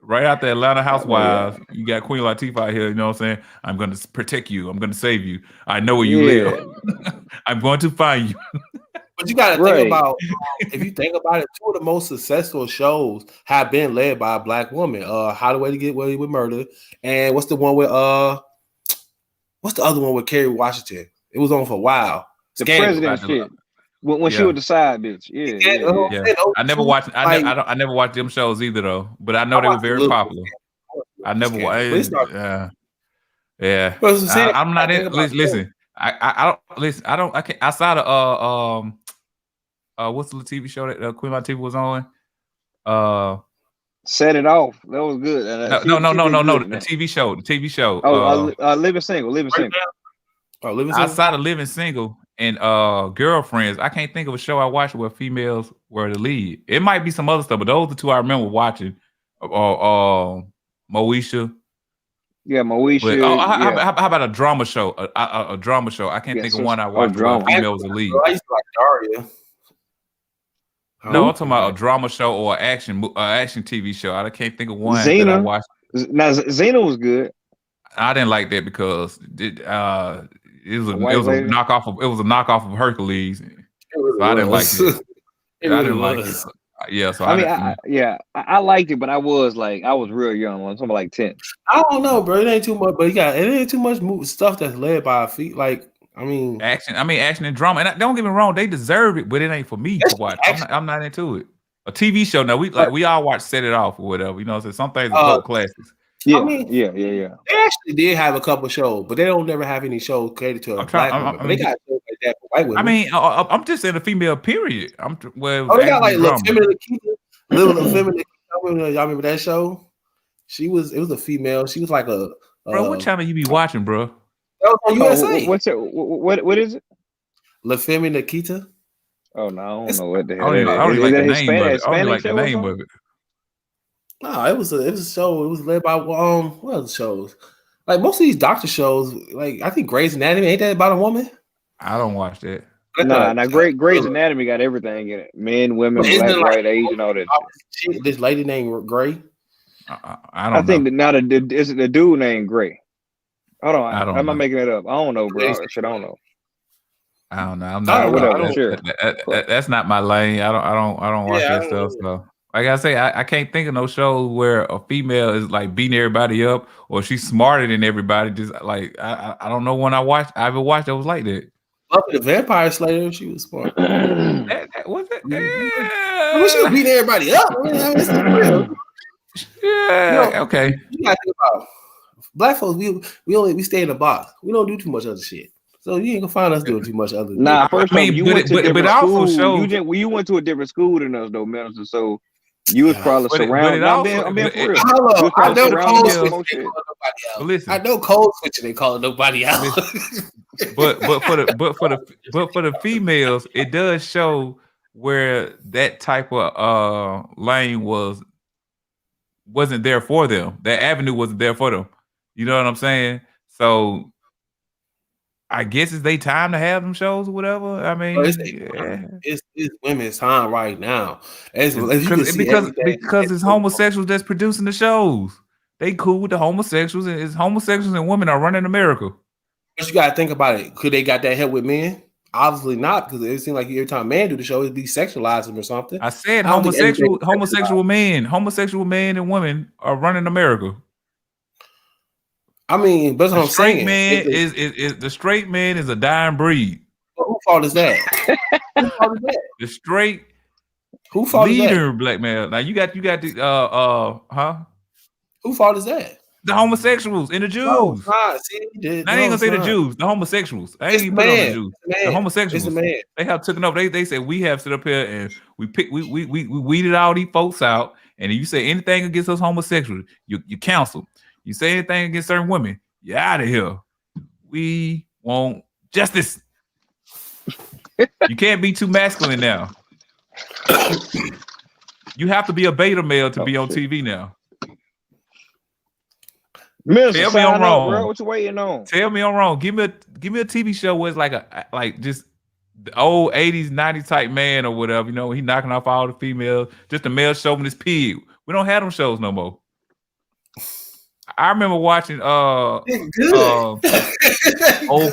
Right out the Atlanta Housewives, you got Queen Latifah out here. You know what I'm saying? I'm going to protect you. I'm going to save you. I know where you live. I'm going to find you. But you got to think about, if you think about it, two of the most successful shows have been led by a black woman. How the Way to Get Away with Murder, and what's the one with what's the other one with Kerry Washington? It was on for a while. The president shit. When she was the side bitch. Yeah. I never watched. I never watched them shows either though. But I know they were very popular. I never watched. Yeah. I'm not in. Listen. I don't listen. I can't outside of what's the TV show that Queen Latifah was on? Set It Off. That was good. No. The TV show. Oh, Living Single. Living Single. Outside of Living Single and Girlfriends, I can't think of a show I watched where females were the lead. It might be some other stuff, but those are the two I remember watching. Moesha. Yeah, Moesha. But, how about a drama show? A drama show. I can't think of one I watched where a female was the lead. I used to like Daria. No, I'm talking about a drama show or an action TV show. I can't think of one Xena. that I watched. Now Xena was good. I didn't like that because it was a knockoff of Hercules. So I didn't like it. I didn't like it. Yeah, so I liked it, but I was real young. I'm talking like 10. I don't know, bro. It ain't too much, but it ain't too much stuff that's led by a feet. Like, action and drama. And don't get me wrong, they deserve it, but it ain't for me to watch. I'm not into it. A TV show now, we all watch Set It Off or whatever. You know, so some things are cult classics. Yeah, yeah. They actually did have a couple shows, but they don't never have any shows catered to a black woman. They got shows like that for white women. I mean, I'm just in a female period. They got like Little Feminine Nikita. Y'all remember that show? It was a female. She was like a bro. What channel you be watching, bro? That was on USA. What's it? What is it? La Femme Nikita. Oh no, I don't know what the hell. I don't like the name of it. No, it was a show. It was led by what other shows? Like most of these doctor shows, like I think Grey's Anatomy, ain't that about a woman? I don't watch that. Nah, Grey's Anatomy got everything in it. Men, women, black, white, Asian, all that. This lady named Grey. I think that now is it the dude named Grey? Hold on, I'm not making it up. I don't know, bro. Shit, I don't know. I don't know. I'm not. Whatever. Sure. That's not my lane. I don't watch that stuff. So. Like I say, I can't think of no shows where a female is like beating everybody up or she's smarter than everybody. Just like I don't know when I ever watched that was like that. Buffy the Vampire Slayer, she was smart. that was it. I mean, she was beating everybody up. Yeah. Okay. You gotta think about black folks. We stay in the box. We don't do too much other shit. So you ain't gonna find us doing too much other. Nah, first of all, you went to a different school. You went to a different school than us, though, Minister. So you was probably surrounded. I'm being for real. I know code switching. Listen, I know code switching. They call it nobody out. but for the females, it does show where that type of lane wasn't there for them. That avenue wasn't there for them. You know what I'm saying? So I guess it's their time to have them shows or whatever. I mean, it's women's time right now. As you can see, because it's homosexuals that's producing the shows. They cool with the homosexuals, and it's homosexuals and women are running America. But you gotta think about it. Could they got that help with men? Obviously not, because it seems like every time a man do the show, it'd be sexualizing or something. I said homosexual men and women are running America. I mean, but what I'm saying, the straight man is a dying breed. Well, whose fault is that? Whose fault is that? The straight who fault leader is that? Black male. Now you got the Who fault is that? The homosexuals and the Jews. No, I ain't gonna say the Jews, the homosexuals. I ain't even put on the Jews. The homosexuals. They have taken over. They said we have sit up here and we weeded all these folks out. And if you say anything against us homosexuals, you cancel. You say anything against certain women, you're out of here. We want justice. You can't be too masculine now. You have to be a beta male to be on TV now. Tell me I'm wrong, bro. What you waiting on? Tell me I'm wrong. Give me a TV show where it's like just the old 80s, 90s type man or whatever. You know, he knocking off all the females. Just a male showing his pig. We don't have them shows no more. I remember watching old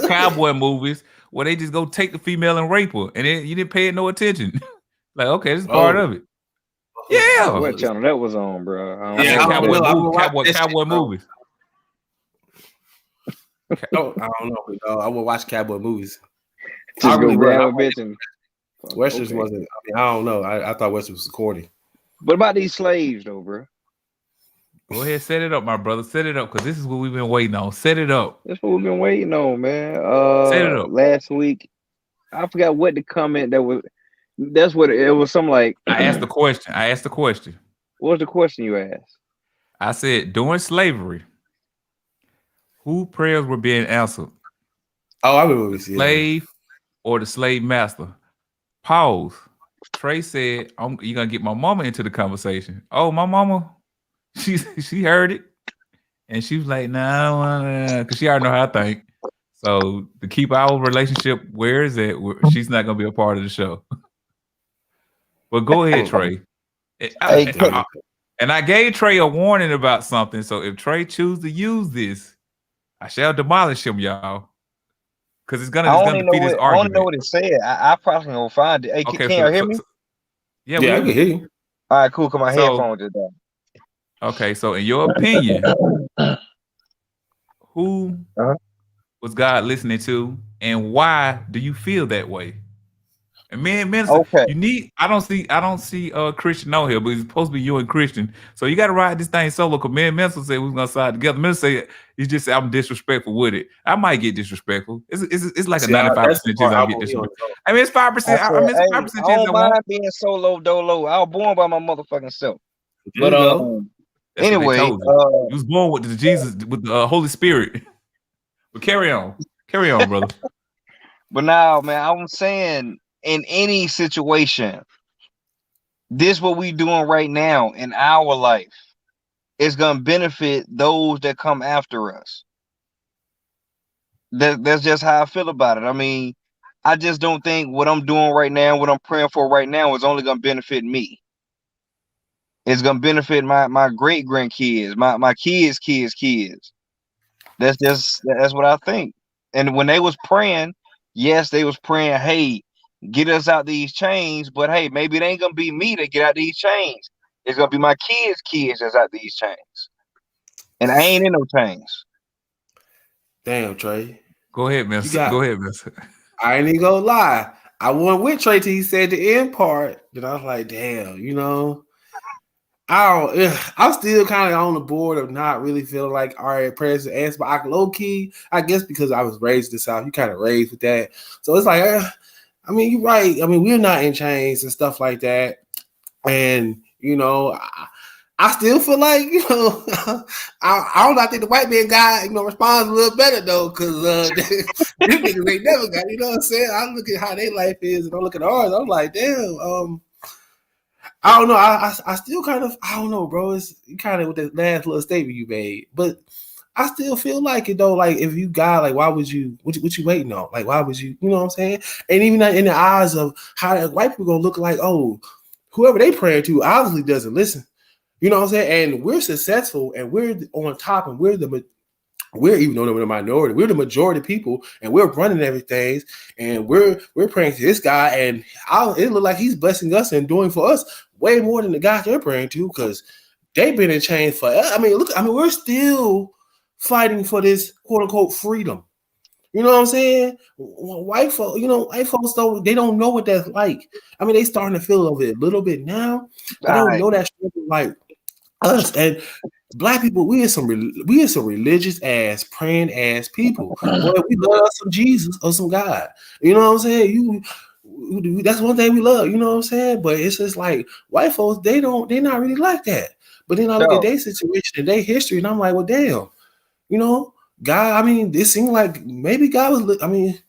cowboy movies where they just go take the female and rape her, and then you didn't pay it no attention. Like, okay, this is part of it. Yeah. What channel that was on, bro? Cowboy movies. I don't know. I will watch cowboy movies. I really Westerns wasn't. I mean, I don't know. I thought Westerns was corny. What about these slaves, though, bro? Go ahead, set it up, my brother. Set it up, because this is what we've been waiting on. Set it up. That's what we've been waiting on, man. Set it up. Last week, I forgot what the comment that was. That's what it was. Something like I asked the question. What was the question you asked? I said, during slavery, who prayers were being answered? Oh, I remember this. Slave or the slave master? Pause. Trey said, "You're gonna get my mama into the conversation." Oh, my mama. She heard it, and she was like, "No," because she already know how I think. So to keep our relationship where is it, she's not gonna be a part of the show. But go ahead, Trey. And I gave Trey a warning about something. So if Trey chooses to use this, I shall demolish him, y'all. Because it's gonna defeat his argument. I don't know what it said. I probably gonna find it. Hey, can you hear me? Yeah, I can hear you. All right, cool. Cause my headphones are down. Okay, so in your opinion, who was God listening to, and why do you feel that way? And man, I don't see Christian on here, but it's supposed to be you and Christian. So you got to ride this thing solo. Cause me and Mental said we was gonna side together. Mental say he just said I'm disrespectful with it. I might get disrespectful. It's like a 95% chance I'll get disrespectful. I mean, it's 5%. I mean, it's 5% chance I don't mind being solo dolo. I was born by my motherfucking self. But anyway, you was born with the Holy Spirit. But carry on, brother. But now, man, I'm saying in any situation, this what we doing right now in our life is gonna benefit those that come after us. That's just how I feel about it. I mean, I just don't think what I'm doing right now, what I'm praying for right now, is only gonna benefit me. It's gonna benefit my great grandkids, my kids. That's what I think. And when they was praying, yes, they was praying, hey, get us out these chains, but hey, maybe it ain't gonna be me to get out these chains. It's gonna be my kids that's out these chains. And I ain't in no chains. Damn, Trey. Go ahead, miss. Go ahead, miss. I ain't even gonna lie. I went with Trey till he said the end part. And I was like, damn, I'm still kind of on the board of not really feeling like, all right, prayers are answered. But I low key, I guess because I was raised in the South, you kind of raised with that. So it's like, I mean, you're right. I mean, we're not in chains and stuff like that. And, I still feel like, I think the white man guy, responds a little better though, because these niggas ain't never got, you know what I'm saying? I look at how their life is and I look at ours. I'm like, damn, I don't know. I still kind of, I don't know, bro. It's kind of with that last little statement you made, but I still feel like it though. Like if you got like, why would you? What you waiting on? Like why would you? You know what I'm saying? And even in the eyes of how white people gonna look like, oh, whoever they praying to obviously doesn't listen. You know what I'm saying? And we're successful and we're on top and we're even though we're the minority, we're the majority of people and we're running everything and we're praying to this guy and it look like he's blessing us and doing for us way more than the guy they're praying to because they've been in chains for. I mean, look, we're still fighting for this quote unquote freedom. You know what I'm saying? White folks, they don't know what that's like. I mean, they starting to feel it a little bit now, but they don't know that like us and black people. We are some religious ass, praying ass people. Boy, we love some Jesus or some God. You know what I'm saying? That's one thing we love. You know what I'm saying? But it's just like white folks, they're not really like that. But then I look at their situation and their history, and I'm like, well, damn, God. I mean, it seemed like maybe God was. I mean,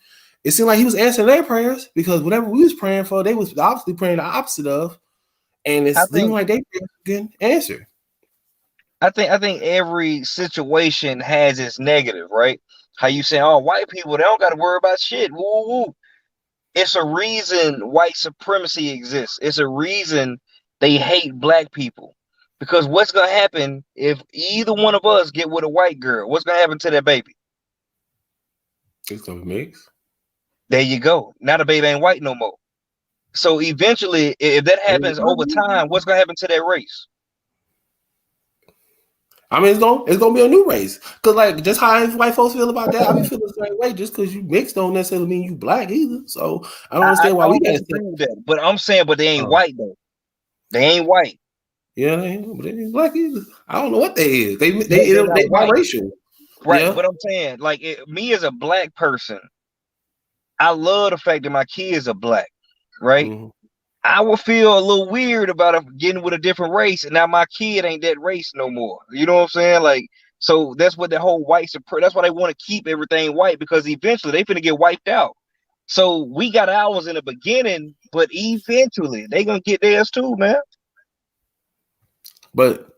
it seemed like He was answering their prayers because whatever we was praying for, they was obviously praying the opposite of, and it seemed like they didn't answer. I think every situation has its negative, right? How you say, oh, white people, they don't got to worry about shit. Woo, woo. It's a reason white supremacy exists. It's a reason they hate black people. Because what's going to happen if either one of us get with a white girl? What's going to happen to that baby? It's going to be mixed. There you go. Now the baby ain't white no more. So eventually, if that happens over time, what's going to happen to that race? I mean, it's gonna be a new race. Cause like just how white folks feel about that, I be feeling the same way. Just because you mixed don't necessarily mean you black either. So I don't understand why we can't say that. But I'm saying, but they ain't white though. They ain't white. Yeah, they ain't black either. I don't know what they is. They biracial. Right. Yeah. But I'm saying, like me as a black person, I love the fact that my kids are black. Right. Mm-hmm. I would feel a little weird about getting with a different race, and now my kid ain't that race no more. You know what I'm saying? Like, so that's what the whole white supremacy. That's why they want to keep everything white because eventually they finna get wiped out. So we got ours in the beginning, but eventually they gonna get theirs too, man. But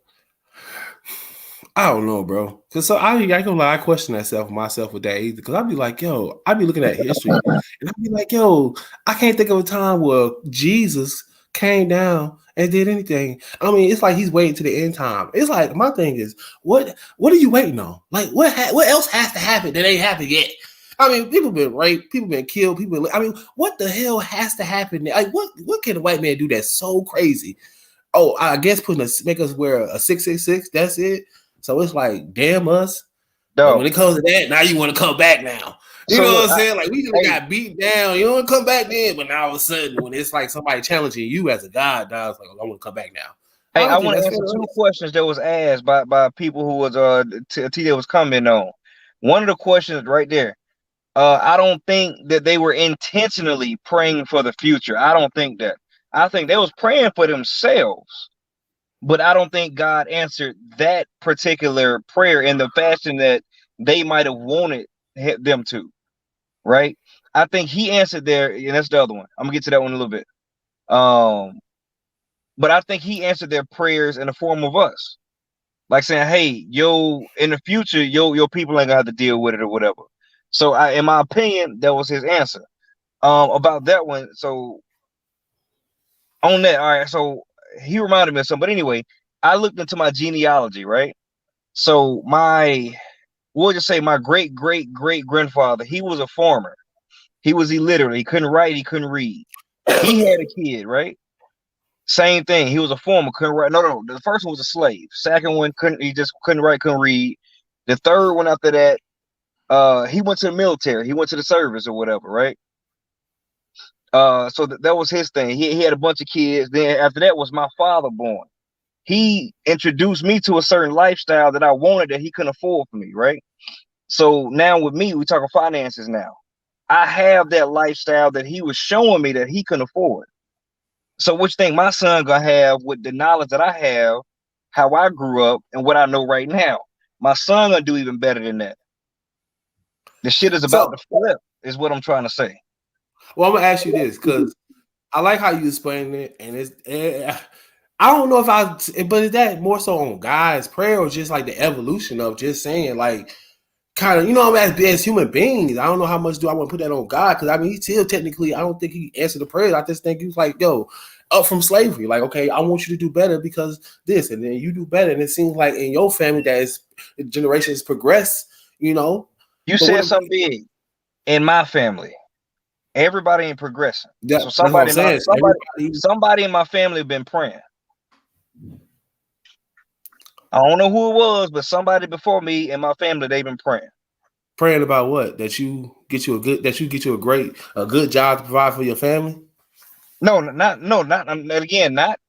I don't know, bro. Cause so I gonna lie, I question myself with that either. Because I'd be like, yo, I'd be looking at history and I'd be like, yo, I can't think of a time where Jesus came down and did anything. I mean, it's like he's waiting to the end time. It's like my thing is, what are you waiting on? Like, what else has to happen that ain't happened yet? I mean, people been raped, people been killed, I mean, what the hell has to happen? Like, what can a white man do that's so crazy? Oh, I guess make us wear a 666. That's it. So it's like, damn us. When it comes to that, now you want to come back now. You know what I'm saying? Like, we just got beat down. You don't want to come back then, but now all of a sudden, when it's like somebody challenging you as a god, I was like, I want to come back now. Hey, I want to answer two questions that was asked by people who was T was commenting on. One of the questions right there. I don't think that they were intentionally praying for the future. I don't think that. I think they was praying for themselves. But I don't think God answered that particular prayer in the fashion that they might have wanted them to, right? I think He answered there, and that's the other one. I'm gonna get to that one in a little bit. But I think He answered their prayers in the form of us, like saying, "Hey, in the future, your people ain't gonna have to deal with it or whatever." So, in my opinion, that was His answer. About that one. So, on that, all right. So. He reminded me of something, but anyway, I looked into my genealogy, right? So we'll just say my great grandfather, he was a farmer. He was illiterate. He couldn't write. He couldn't read. He had a kid, right? Same thing. He was a farmer. Couldn't write. No. The first one was a slave. Second one he just couldn't write, couldn't read. The third one after that, he went to the military. He went to the service or whatever, right? So that was his thing. He had a bunch of kids. Then after that was my father born. He introduced me to a certain lifestyle that I wanted that he couldn't afford for me, right? So now with me, we're talking finances now. I have that lifestyle that he was showing me that he couldn't afford. So what you think my son gonna have with the knowledge that I have, how I grew up, and what I know right now? My son gonna do even better than that. The shit is about to flip, is what I'm trying to say. Well, I'm gonna ask you this because I like how you explain it, and I don't know but is that more so on God's prayer or just like the evolution of just saying like kind of, you know, as human beings, I don't know how much do I want to put that on God, because I mean, he still technically, I don't think he answered the prayers. I just think he was like, yo, up from slavery, like, okay, I want you to do better because this, and then you do better. And it seems like in your family that is generations progress, you know. You said something big. In my family, everybody ain't progressing. Yeah, so somebody in my family been praying. I don't know who it was, but somebody before me in my family, they've been praying. Praying about what? That you get you a good job to provide for your family? Not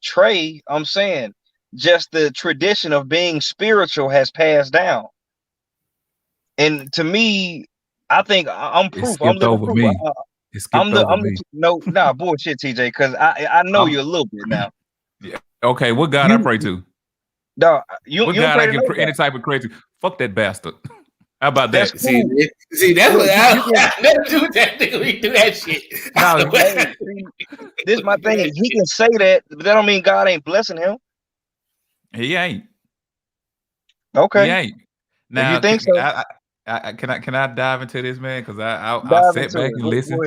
Trey. I'm saying just the tradition of being spiritual has passed down. And to me, I think I'm proof. I'm living proof. Bullshit, TJ, because I know you a little bit now. Yeah. Okay, what God I pray to? No, what God I can pray any type of crazy? Fuck that bastard. How about that? Cool. See, that's what I do. That nigga, we do that shit. No, this is my thing. He can say that, but that don't mean God ain't blessing him. He ain't. Okay. He ain't. Now, you think so? Can I dive into this, man? Because I'll sit back and listen.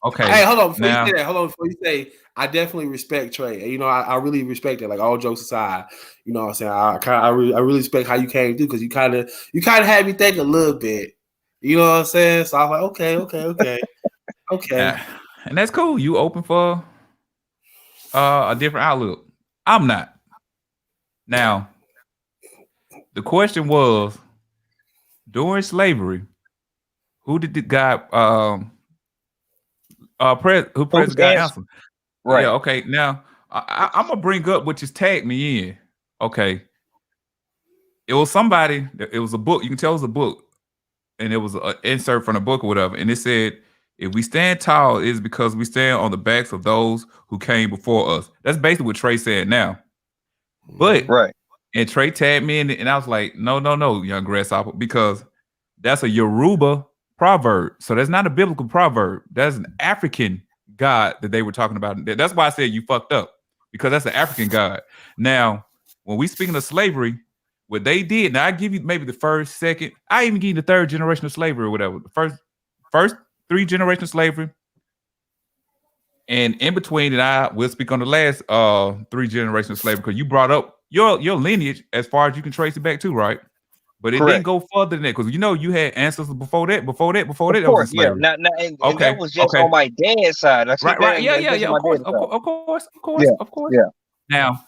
Okay. Hey, hold on before you say that. Before you say, I definitely respect Trey. You know, I really respect it. Like, all jokes aside, you know what I'm saying? I really respect how you came through, because you kind of had me think a little bit. You know what I'm saying? So I was like, okay. And that's cool. You open for a different outlook. I'm not. Now, the question was, during slavery, who did the God who President God answer? Right. Yeah, okay. Now I'm gonna bring up what just tagged me in. Okay. It was somebody, it was a book, you can tell it was a book, and it was an insert from a book or whatever. And it said, if we stand tall, it is because we stand on the backs of those who came before us. That's basically what Trey said now. But and Trey tagged me in, and I was like, no, young grasshopper, because that's a Yoruba proverb. So that's not a biblical proverb. That's an African God that they were talking about. That's why I said you fucked up, because that's an African God. Now, when we speaking of slavery, what they did, now I give you maybe the first, second, I even give you the third generation of slavery or whatever. The first 3 generations of slavery. And in between, and I will speak on the last 3 generations of slavery, because you brought up your lineage as far as you can trace it back to, right? But it didn't go further than that, because you know you had ancestors before that. Of course, that was slavery. Yeah, and that was just on my dad's side. Right. Yeah. Of course. Yeah. Now,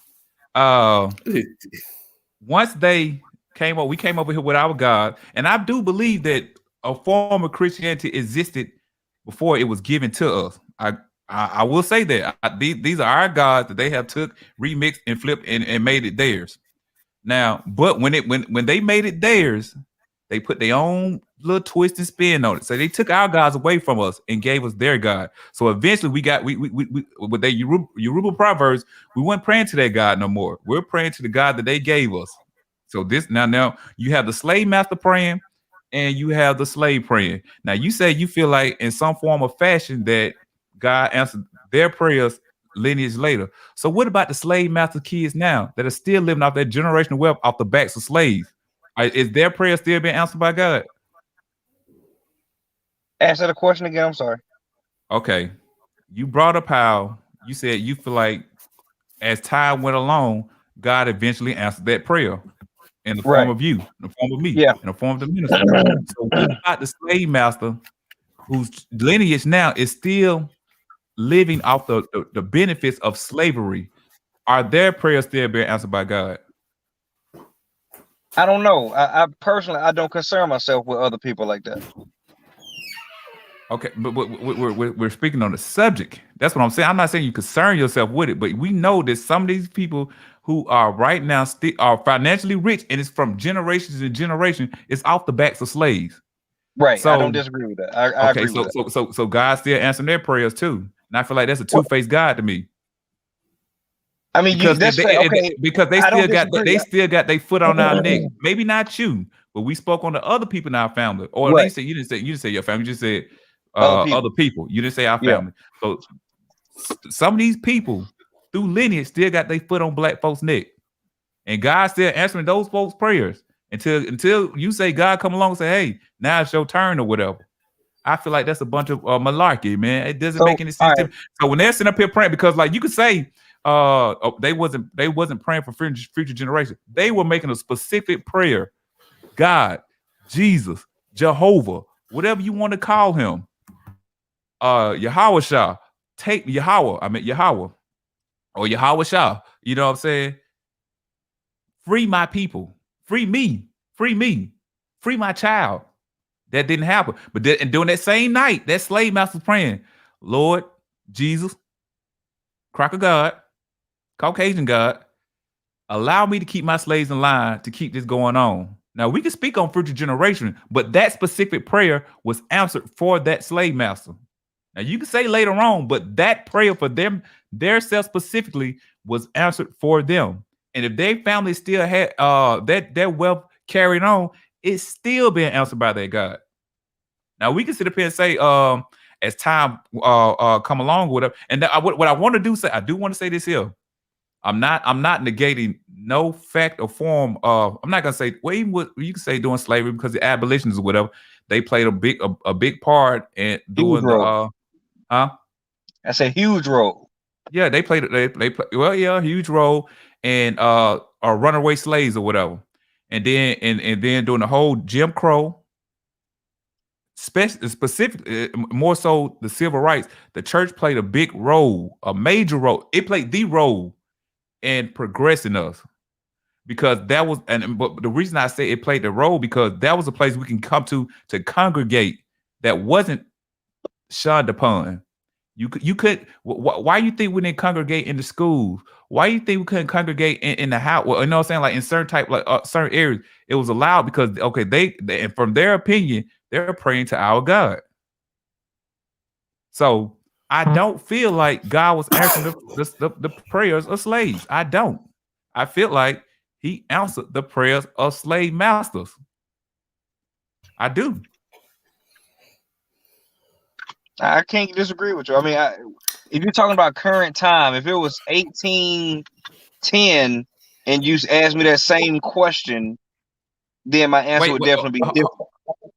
once they came over, we came over here with our God, and I do believe that a form of Christianity existed before it was given to us. I will say that these are our gods that they have took, remixed, and flipped, and made it theirs. Now, but when they made it theirs, they put their own little twist and spin on it. So they took our gods away from us and gave us their God. So eventually we with their Yoruba proverbs, we weren't praying to that God no more. We're praying to the God that they gave us. So this now you have the slave master praying, and you have the slave praying. Now you say you feel like in some form of fashion that God answered their prayers lineage later. So what about the slave master kids now that are still living off that generational wealth off the backs of slaves? Is their prayer still being answered by God? Answer the question again. I'm sorry. Okay. You brought up how you said you feel like as time went along, God eventually answered that prayer in the form of you, in the form of me, in the form of the minister. So what about the slave master whose lineage now is still living off the benefits of slavery? Are their prayers still being answered by God? I don't know. I personally, I don't concern myself with other people like that. Okay, but we're speaking on the subject. That's what I'm saying. I'm not saying you concern yourself with it, but we know that some of these people who are right now are financially rich, and it's from generations and generations, it's off the backs of slaves. Right. So I don't disagree with that. I agree with that. So God still answering their prayers too. And I feel like that's a two-faced God to me. I mean, because they still got their foot on our neck. Maybe not you, but we spoke on the other people in our family. Or you didn't say your family. You just said other people. You didn't say our family. So some of these people through lineage still got their foot on black folks' neck. And God still answering those folks' prayers until you say God come along and say, hey, now it's your turn or whatever. I feel like that's a bunch of malarkey, man. It doesn't make any sense to me. So when they're sitting up here praying, because like you could say they wasn't praying for future generations. They were making a specific prayer. God, Jesus, Jehovah, whatever you want to call him. Yahweh Shah, take Yahweh. I mean Yahweh or Yahweh Shah. You know what I'm saying? Free my people. Free me. Free me. Free my child. That didn't happen. But and during that same night, that slave master was praying, Lord, Jesus, Cracker God, Caucasian God, allow me to keep my slaves in line to keep this going on. Now, we can speak on future generation, but that specific prayer was answered for that slave master. Now, you can say later on, but that prayer for them, their self specifically, was answered for them. And if their family still had their wealth carried on, it's still being answered by their God. Now we can sit up here and say, as time come along with it, and what I want to do, I do want to say this here. I'm not negating no fact or form of. I'm not gonna say even what you can say during slavery because the abolitionists or whatever they played a big part in doing the That's a huge role. Yeah, they played a huge role in runaway slaves or whatever. And then during the whole Jim Crow, specifically more so the civil rights, the church played a big role, a major role. It played the role in progressing us because that was, but the reason I say it played the role because that was a place we can come to congregate that wasn't shunned upon. You could. Why you think we didn't congregate in the schools? Why you think we couldn't congregate in the house? Well, you know what I'm saying? Like in certain type, like certain areas, it was allowed because they and from their opinion, they're praying to our God. So I don't feel like God was answering the prayers of slaves. I don't. I feel like He answered the prayers of slave masters. I do. I can't disagree with you. I mean, if you're talking about current time, if it was 1810 and you asked me that same question, then my answer would definitely be different.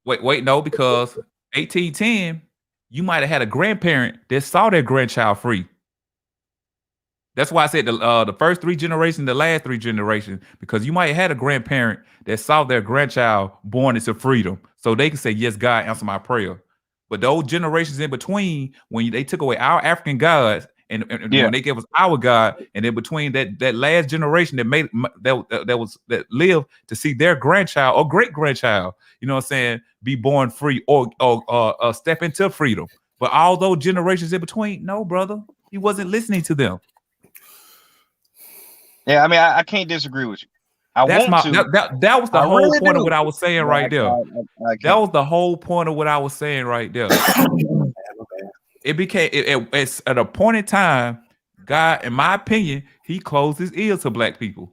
Wait, no, because 1810, you might have had a grandparent that saw their grandchild free. That's why I said the first three generations, the last three generations, because you might have had a grandparent that saw their grandchild born into freedom. So they can say, yes, God, answer my prayer. But those generations in between, when they took away our African gods and when they gave us our God, and in between that last generation that lived to see their grandchild or great grandchild, you know what I'm saying, be born free or step into freedom. But all those generations in between, no, brother, He wasn't listening to them. Yeah, I mean, I can't disagree with you. That was the whole point of what I was saying right there. That was the whole point of what I was saying right there. It became it's at a point in time, God, in my opinion, He closed His ears to black people.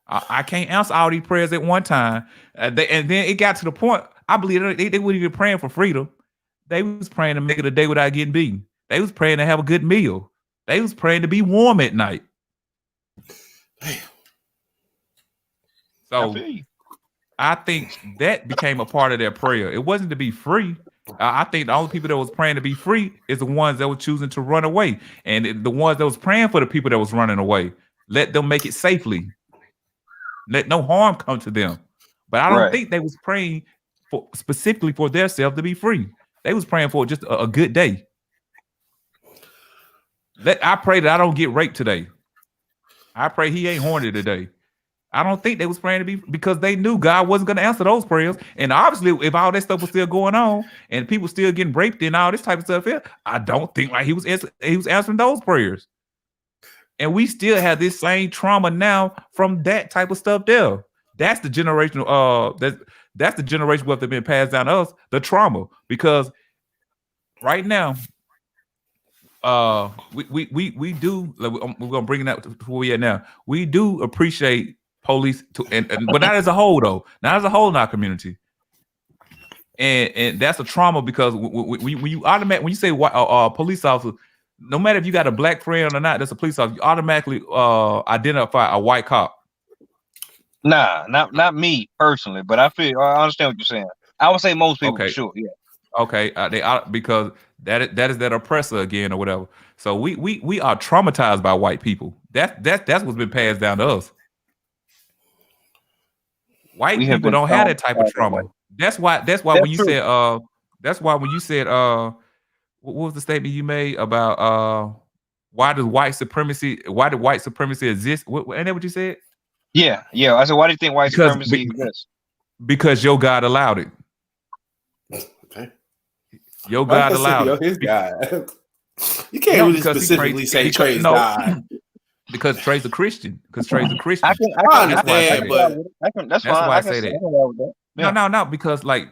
I can't answer all these prayers at one time, and then it got to the point. I believe they weren't even praying for freedom. They was praying to make it a day without getting beaten. They was praying to have a good meal. They was praying to be warm at night. So I think that became a part of their prayer. It wasn't to be free. I think the only people that was praying to be free is the ones that were choosing to run away. And the ones that was praying for the people that was running away, let them make it safely. Let no harm come to them. But I don't think they was praying for specifically for themselves to be free. They was praying for just a good day. I pray that I don't get raped today. I pray he ain't horny today. I don't think they was praying to be, because they knew God wasn't going to answer those prayers. And obviously, if all that stuff was still going on and people still getting raped and all this type of stuff here, I don't think like he was answering those prayers. And we still have this same trauma now from that type of stuff there. That's the generational that's the generation what they've been passed down to us, the trauma. Because right now, we do, like, we're gonna bring it out to where we at now. We do appreciate police but not as a whole though, not as a whole in our community. And that's a trauma, because when you say police officers, no matter if you got a black friend or not, that's a police officer. You automatically identify a white cop. Nah, not me personally, but I understand what you're saying. I would say most people, Okay. for sure. Yeah. Okay, because that is that oppressor again or whatever. So we are traumatized by white people. That's what's been passed down to us. White people don't have that type of trauma. That's why when you said what was the statement you made about why did white supremacy exist? Ain't that what you said? Yeah. I said, why do you think white supremacy exists? Because your God allowed it. Okay. Your God allowed it. His God. You can't really specifically say Trey's God. Because Trey's a Christian. That's why I say that. No. Because like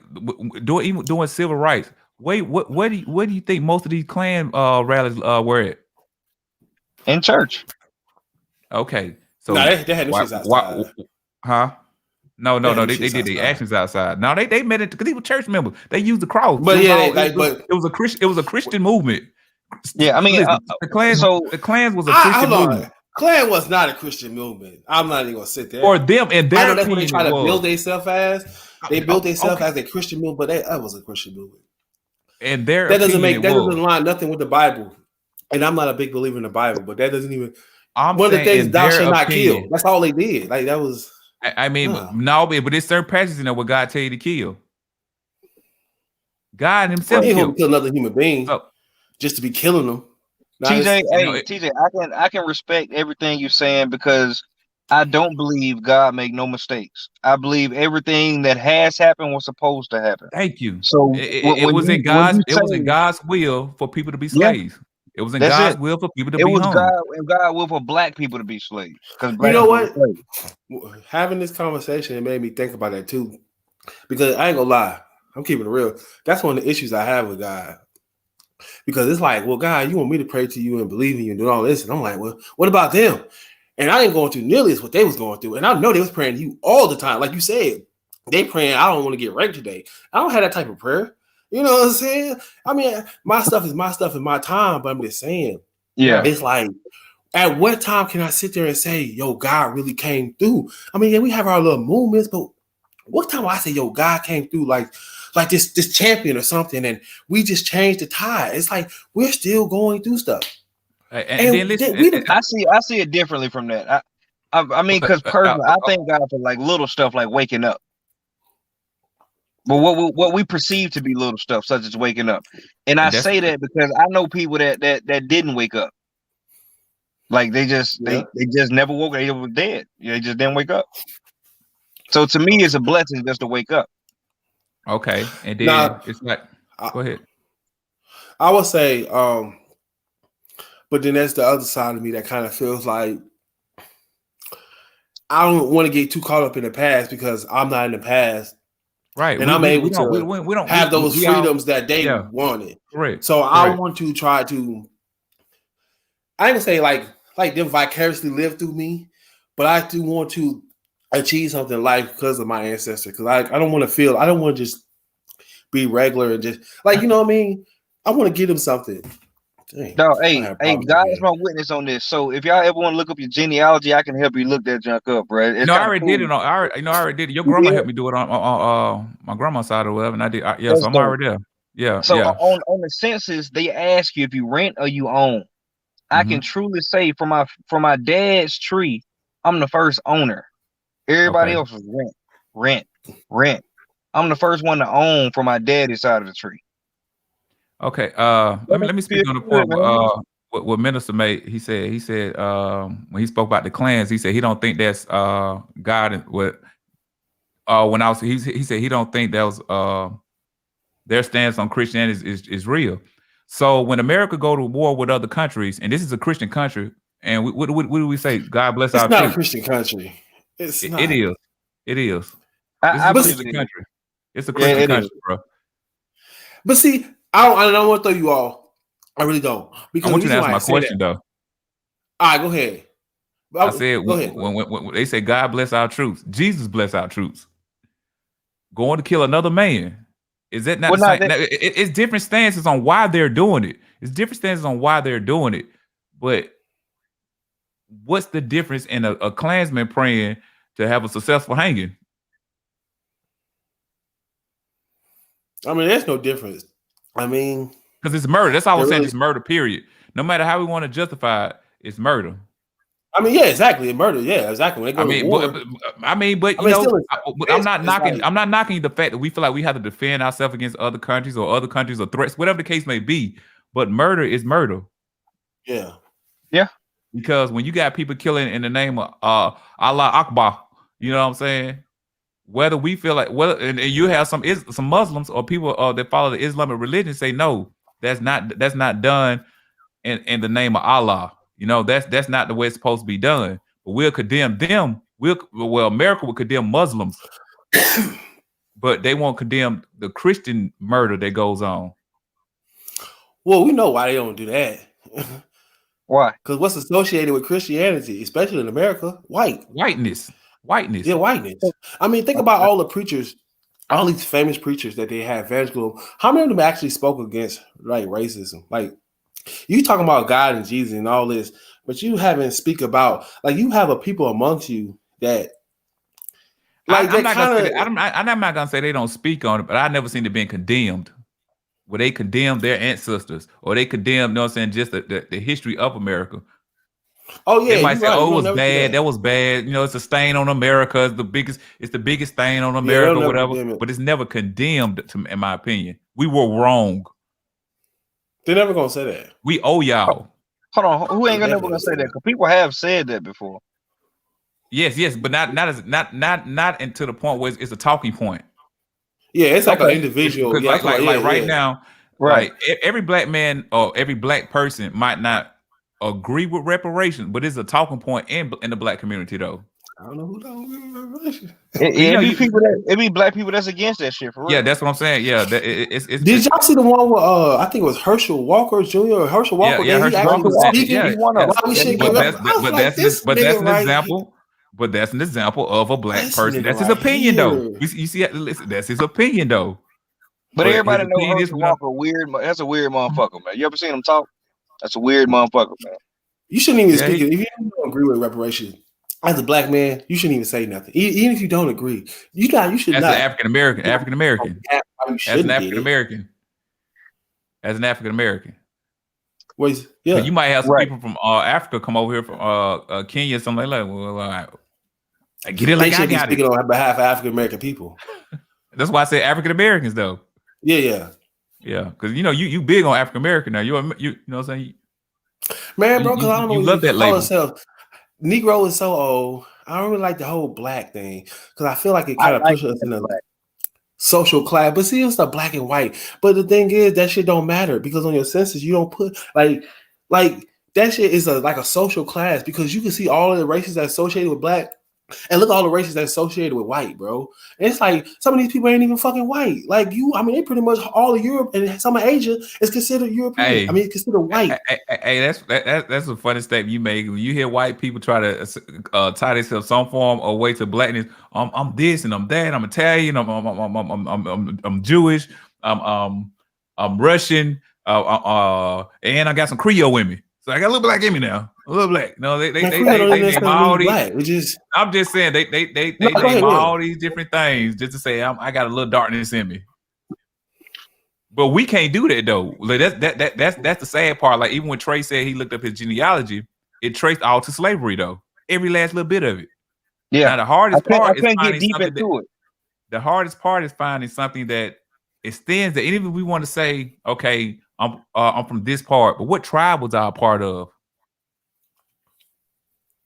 doing civil rights. Wait, where do you think most of these Klan rallies were at? In church. Okay, so no, they had issues outside. Huh? No. They did the actions outside. No, they met it because they were church members. They used the cross. But it was a Christian movement. Yeah, I mean, the Klan was a Christian movement. Klan was not a Christian movement. I'm not even gonna sit there. For them, and I know that's what they try to build themselves as. They built themselves as a Christian movement, but that was a Christian movement. And that doesn't line nothing with the Bible. And I'm not a big believer in the Bible, but that doesn't even. One of the things thou shalt not kill. That's all they did. Like that was. I mean, no, but there's certain passages in there where God tell you to kill. God Himself kill another human being just to be killing them. TJ, I can respect everything you're saying because I don't believe God make no mistakes. I believe everything that has happened was supposed to happen. Thank you. So it was in God's will for people to be slaves. Yeah. It was in God's will for people to be home. God will for black people to be slaves. You know what? Having this conversation, it made me think about that too. Because I ain't gonna lie, I'm keeping it real. That's one of the issues I have with God. Because it's like, well, God, you want me to pray to you and believe in you and do all this. And I'm like, well, what about them? And I ain't going through nearly as what they was going through. And I know they was praying to you all the time. Like you said, they praying, I don't want to get raped today. I don't have that type of prayer. You know what I'm saying? I mean, my stuff is in my time, but I'm just saying. Yeah. It's like, at what time can I sit there and say, yo, God really came through? I mean, yeah, we have our little movements, but what time will I say, yo, God came through like this champion or something, and we just changed the tide? It's like we're still going through stuff. And then listen, I see it differently from that. I mean, because personally, I thank God for like little stuff like waking up. But what we perceive to be little stuff, such as waking up, and I say that because I know people that didn't wake up. Like they just never woke up. They were dead. They just didn't wake up. So to me, it's a blessing just to wake up. Okay, and then it's like, go ahead. I would say, but then that's the other side of me that kind of feels like I don't want to get too caught up in the past because I'm not in the past. Right. And I'm able to have those freedoms that they wanted. Right. So I want to try to, I ain't gonna say like them vicariously live through me, but I do want to achieve something in life because of my ancestors. Because I don't want to just be regular and just like, you know what I mean? I want to give them something. Dang, no, hey, God is my witness on this. So if y'all ever want to look up your genealogy, I can help you look that junk up, bro. I already did it. I already did it. Your grandma helped me do it on my grandma's side or whatever, and I did. So I'm already there. Yeah. So on the census, they ask you if you rent or you own. I can truly say from my dad's tree, I'm the first owner. Everybody else was rent. I'm the first one to own from my daddy's side of the tree. Okay. Let me speak on the point what Minister made. He said when he spoke about the clans, he said he don't think that's God and what he said he don't think that was their stance on Christianity is real. So when America go to war with other countries, and this is a Christian country, and what do we say? God bless our country. It's not troops. a Christian country. It's not. It is. I believe it. Country. It's a Christian country, bro. But see, I don't want to throw you off. I really don't. Because I want you to answer my question, though. All right, go ahead. I said when they say God bless our troops, Jesus bless our troops. Going to kill another man. Is that not the same? It's different stances on why they're doing it. It's different stances on why they're doing it, but what's the difference in a Klansman praying to have a successful hanging? I mean, there's no difference. I mean, because it's murder. That's all I'm saying. It's murder. Period. No matter how we want to justify it, it's murder. I mean, yeah, exactly. Murder, yeah, exactly. When they go to war, but you know, I'm not knocking. I'm not knocking the fact that we feel like we have to defend ourselves against other countries or threats, whatever the case may be. But murder is murder. Yeah, yeah. Because when you got people killing in the name of Allah Akbar, you know what I'm saying? Whether we feel like and you have some Muslims or people that follow the Islamic religion say no, that's not done in the name of Allah. You know, that's not the way it's supposed to be done. But we'll condemn them. America will condemn Muslims, but they won't condemn the Christian murder that goes on. Well, we know why they don't do that. Why? Because what's associated with Christianity, especially in America, whiteness. Yeah, whiteness. I mean, think about all the preachers, all these famous preachers that they have. How many of them actually spoke against like racism? Like, you talking about God and Jesus and all this, but you haven't speak about like you have a people amongst you that like I'm not gonna say they don't speak on it, but I never seen it being condemned. Where they condemn their ancestors or they condemn, you know what I'm saying, just the history of America. Oh yeah, they might say, "Oh, it was bad. That was bad." You know, it's a stain on America. It's the biggest stain on America, whatever. But it's never condemned, in my opinion. We were wrong. They're never gonna say that. We owe y'all. Hold on, who ain't never gonna say that? Because people have said that before. Yes, but not into the point where it's a talking point. Yeah, it's like an individual. Like right now, right? Like every black man or every black person might not agree with reparations, but it's a talking point in the black community, though. I don't know who don't agree with reparations. It be black people that's against that shit. For real. Yeah, that's what I'm saying. Yeah, did y'all see the one with I think it was Herschel Walker Jr. or Herschel Walker? Yeah, Herschel Walker. But that's an example. But that's an example of a black person. That's his opinion, though. You see, listen, that's his opinion, though. But everybody knows Herschel Walker weird. That's a weird motherfucker, man. You ever seen him talk? That's a weird motherfucker, man. You shouldn't even speak it. If you don't agree with reparations, as a black man, you shouldn't even say nothing. Even if you don't agree, you should. As an African American, as an African American. Yeah, you might have some people from Africa come over here from Kenya, something like that. Well, I get it like I got speaking on behalf of African American people. That's why I say African Americans, though. Yeah. Because you big on African American now. You know what I'm saying? Man, bro, because I don't know. You love that label. Negro is so old. I don't really like the whole black thing because I feel like it kind of pushes us in a social class. But see, it's the black and white. But the thing is, that shit don't matter because on your census, you don't put like that shit is like a social class because you can see all of the races that are associated with black. And look at all the races that's associated with white, bro. And it's like some of these people ain't even fucking white. Like they pretty much all of Europe and some of Asia is considered European. It's considered white. Hey, that's a funny statement you make. When you hear white people try to tie themselves some form or way to blackness, I'm this and I'm that. I'm Italian. I'm Jewish. I'm Russian. And I got some Creole in me. So I got a little black in me now. A little black. No, they name all these. I'm just saying they name all these different things just to say I got a little darkness in me. But we can't do that though. Like that's the sad part. Like even when Trey said he looked up his genealogy, it traced all to slavery though. Every last little bit of it. Yeah. Now the hardest part is finding deep into it. The hardest part is finding something that extends that. Even if we want to say, okay, I'm from this part, but what tribe was I a part of?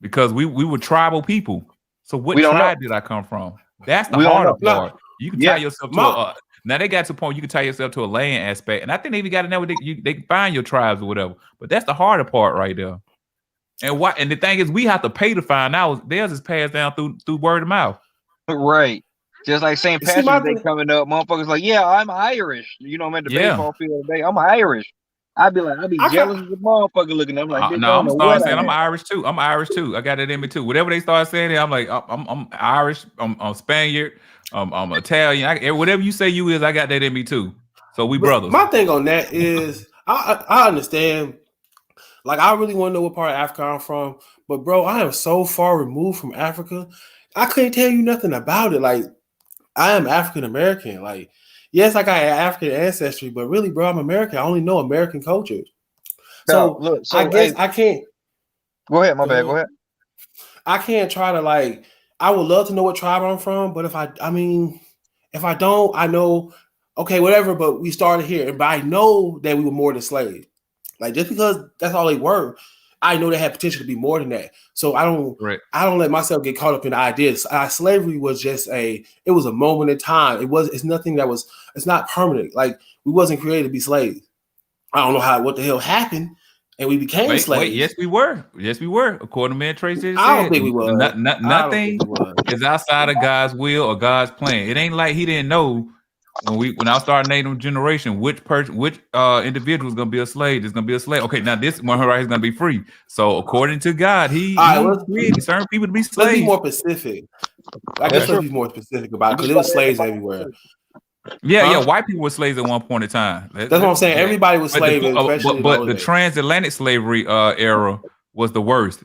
Because we were tribal people. So what tribe did I come from? That's the harder part. You can tie yourself to now they got to a point you can tie yourself to a land aspect. And I think they even got to know they can find your tribes or whatever. But that's the harder part right there. And the thing is we have to pay to find out. Theirs is passed down through word of mouth. Right. Just like St. Patrick's Day coming up, motherfuckers like, yeah, I'm Irish. You know, I'm at the baseball field today. I'm Irish. I'd be jealous of the motherfucker looking. I'm like, no, I'm starting saying I'm Irish too. I'm Irish too. I got it in me too. Whatever they start saying, I'm like, I'm Irish. I'm Spaniard. I'm Italian. Whatever you say you is, I got that in me too. So we brothers. My thing on that is, I understand. Like, I really want to know what part of Africa I'm from, but bro, I am so far removed from Africa. I couldn't tell you nothing about it. Like, I am African American. Like, yes, I got African ancestry, but really, bro, I'm American. I only know American culture. So, look, I guess I can't. Go ahead, my bad. Go ahead. I can't try to like. I would love to know what tribe I'm from, but if I don't, I know. Okay, whatever. But we started here, but I know that we were more than slaves. Like, just because that's all they were, I know they had potential to be more than that. So I don't let myself get caught up in the ideas. Slavery was just it was a moment in time. It's nothing that was, it's not permanent. Like, we wasn't created to be slaves. I don't know what the hell happened, and we became slaves. Yes, we were. According to Man Tracy, I don't think we were. Nothing is outside of God's will or God's plan. It ain't like he didn't know when I started naming them generation, which individual is gonna be a slave. There's gonna be a slave. Okay, now this one right is gonna be free. So according to God, he created certain people to be slaves. Let's be more specific. I guess let's be more specific about it, because there was slaves everywhere. Yeah, white people were slaves at one point in time. That's what I'm saying. Everybody was slaves, but the transatlantic slavery era was the worst.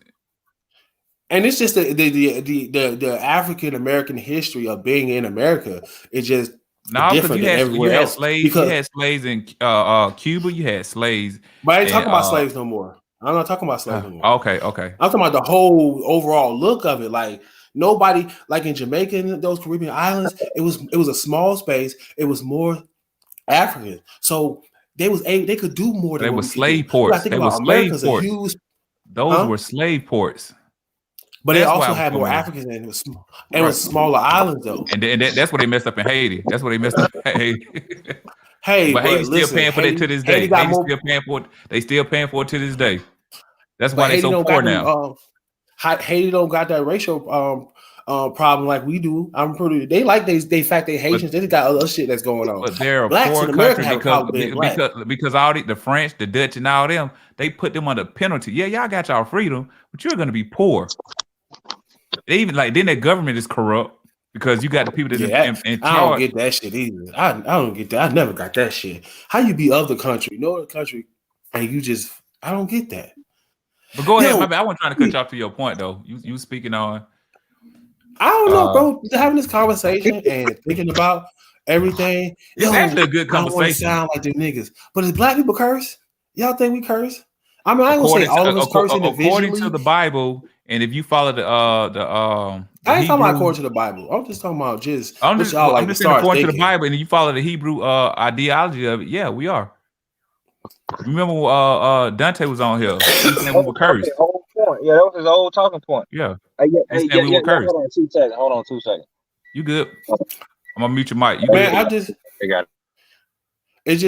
And it's just the African American history of being in America. It's just different than everywhere else. You had slaves in Cuba. You had slaves. But I ain't talking about slaves no more. I'm not talking about slaves no more. Okay. I'm talking about the whole overall look of it. Like, nobody, like in Jamaica and those Caribbean islands, it was a small space. It was more African, so they could do more. They were slave ports. They were slave ports. Those were slave ports. But they also had more Africans, and it was smaller islands though. And that's what they messed up in Haiti. That's what they messed up in Haiti. Hey, but Haiti's still paying for it to this day. Haiti's still paying for it. They still paying for it to this day. That's why they're so poor now. Haiti don't got that racial problem like we do. I'm pretty. They like they Haitians. They just got other shit that's going on. But they're a poor country because all the French, the Dutch, and all them, they put them under penalty. Yeah, y'all got y'all freedom, but you're gonna be poor. They even then their government is corrupt because you got the people that in charge. I don't get that shit either. I don't get that. I never got that shit. How you be of the country, know the country, and you just I don't get that. But go ahead, I wasn't trying to cut you off to your point though. You speaking on. I don't know, bro. Just having this conversation and thinking about everything. It's actually a good conversation. I don't sound like them niggas, but is black people curse? Y'all think we curse? I mean, I ain't gonna say all of us curse individually. According to the Bible, and if you follow I ain't talking about according to the Bible. I'm just talking about I'm just saying according to the Bible, and you follow the Hebrew ideology of it. Yeah, we are. Remember Dante was on here. He said we were cursed. Yeah, that was his old talking point. Yeah. We were cursed. Hold on 2 seconds. You good? I'm gonna mute your mic. You Man, good? I got it. It's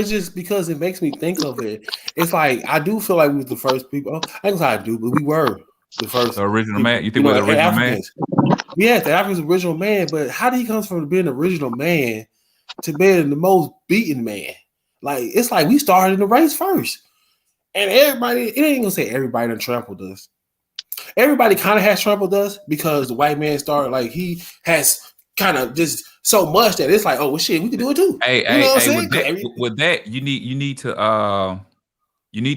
just because it makes me think of it. It's like I do feel like we was the first people. I don't know how I do, but we were the first. The original man. You think we're the original man? Yeah, the African's original man. But how did he come from being the original man to being the most beaten man? Like, it's like we started in the race first. And everybody, it ain't gonna say everybody done trampled us. Everybody kind of has trampled us because the white man started, like, he has kind of just so much that it's like, oh well, shit, we can do it too. With that, you need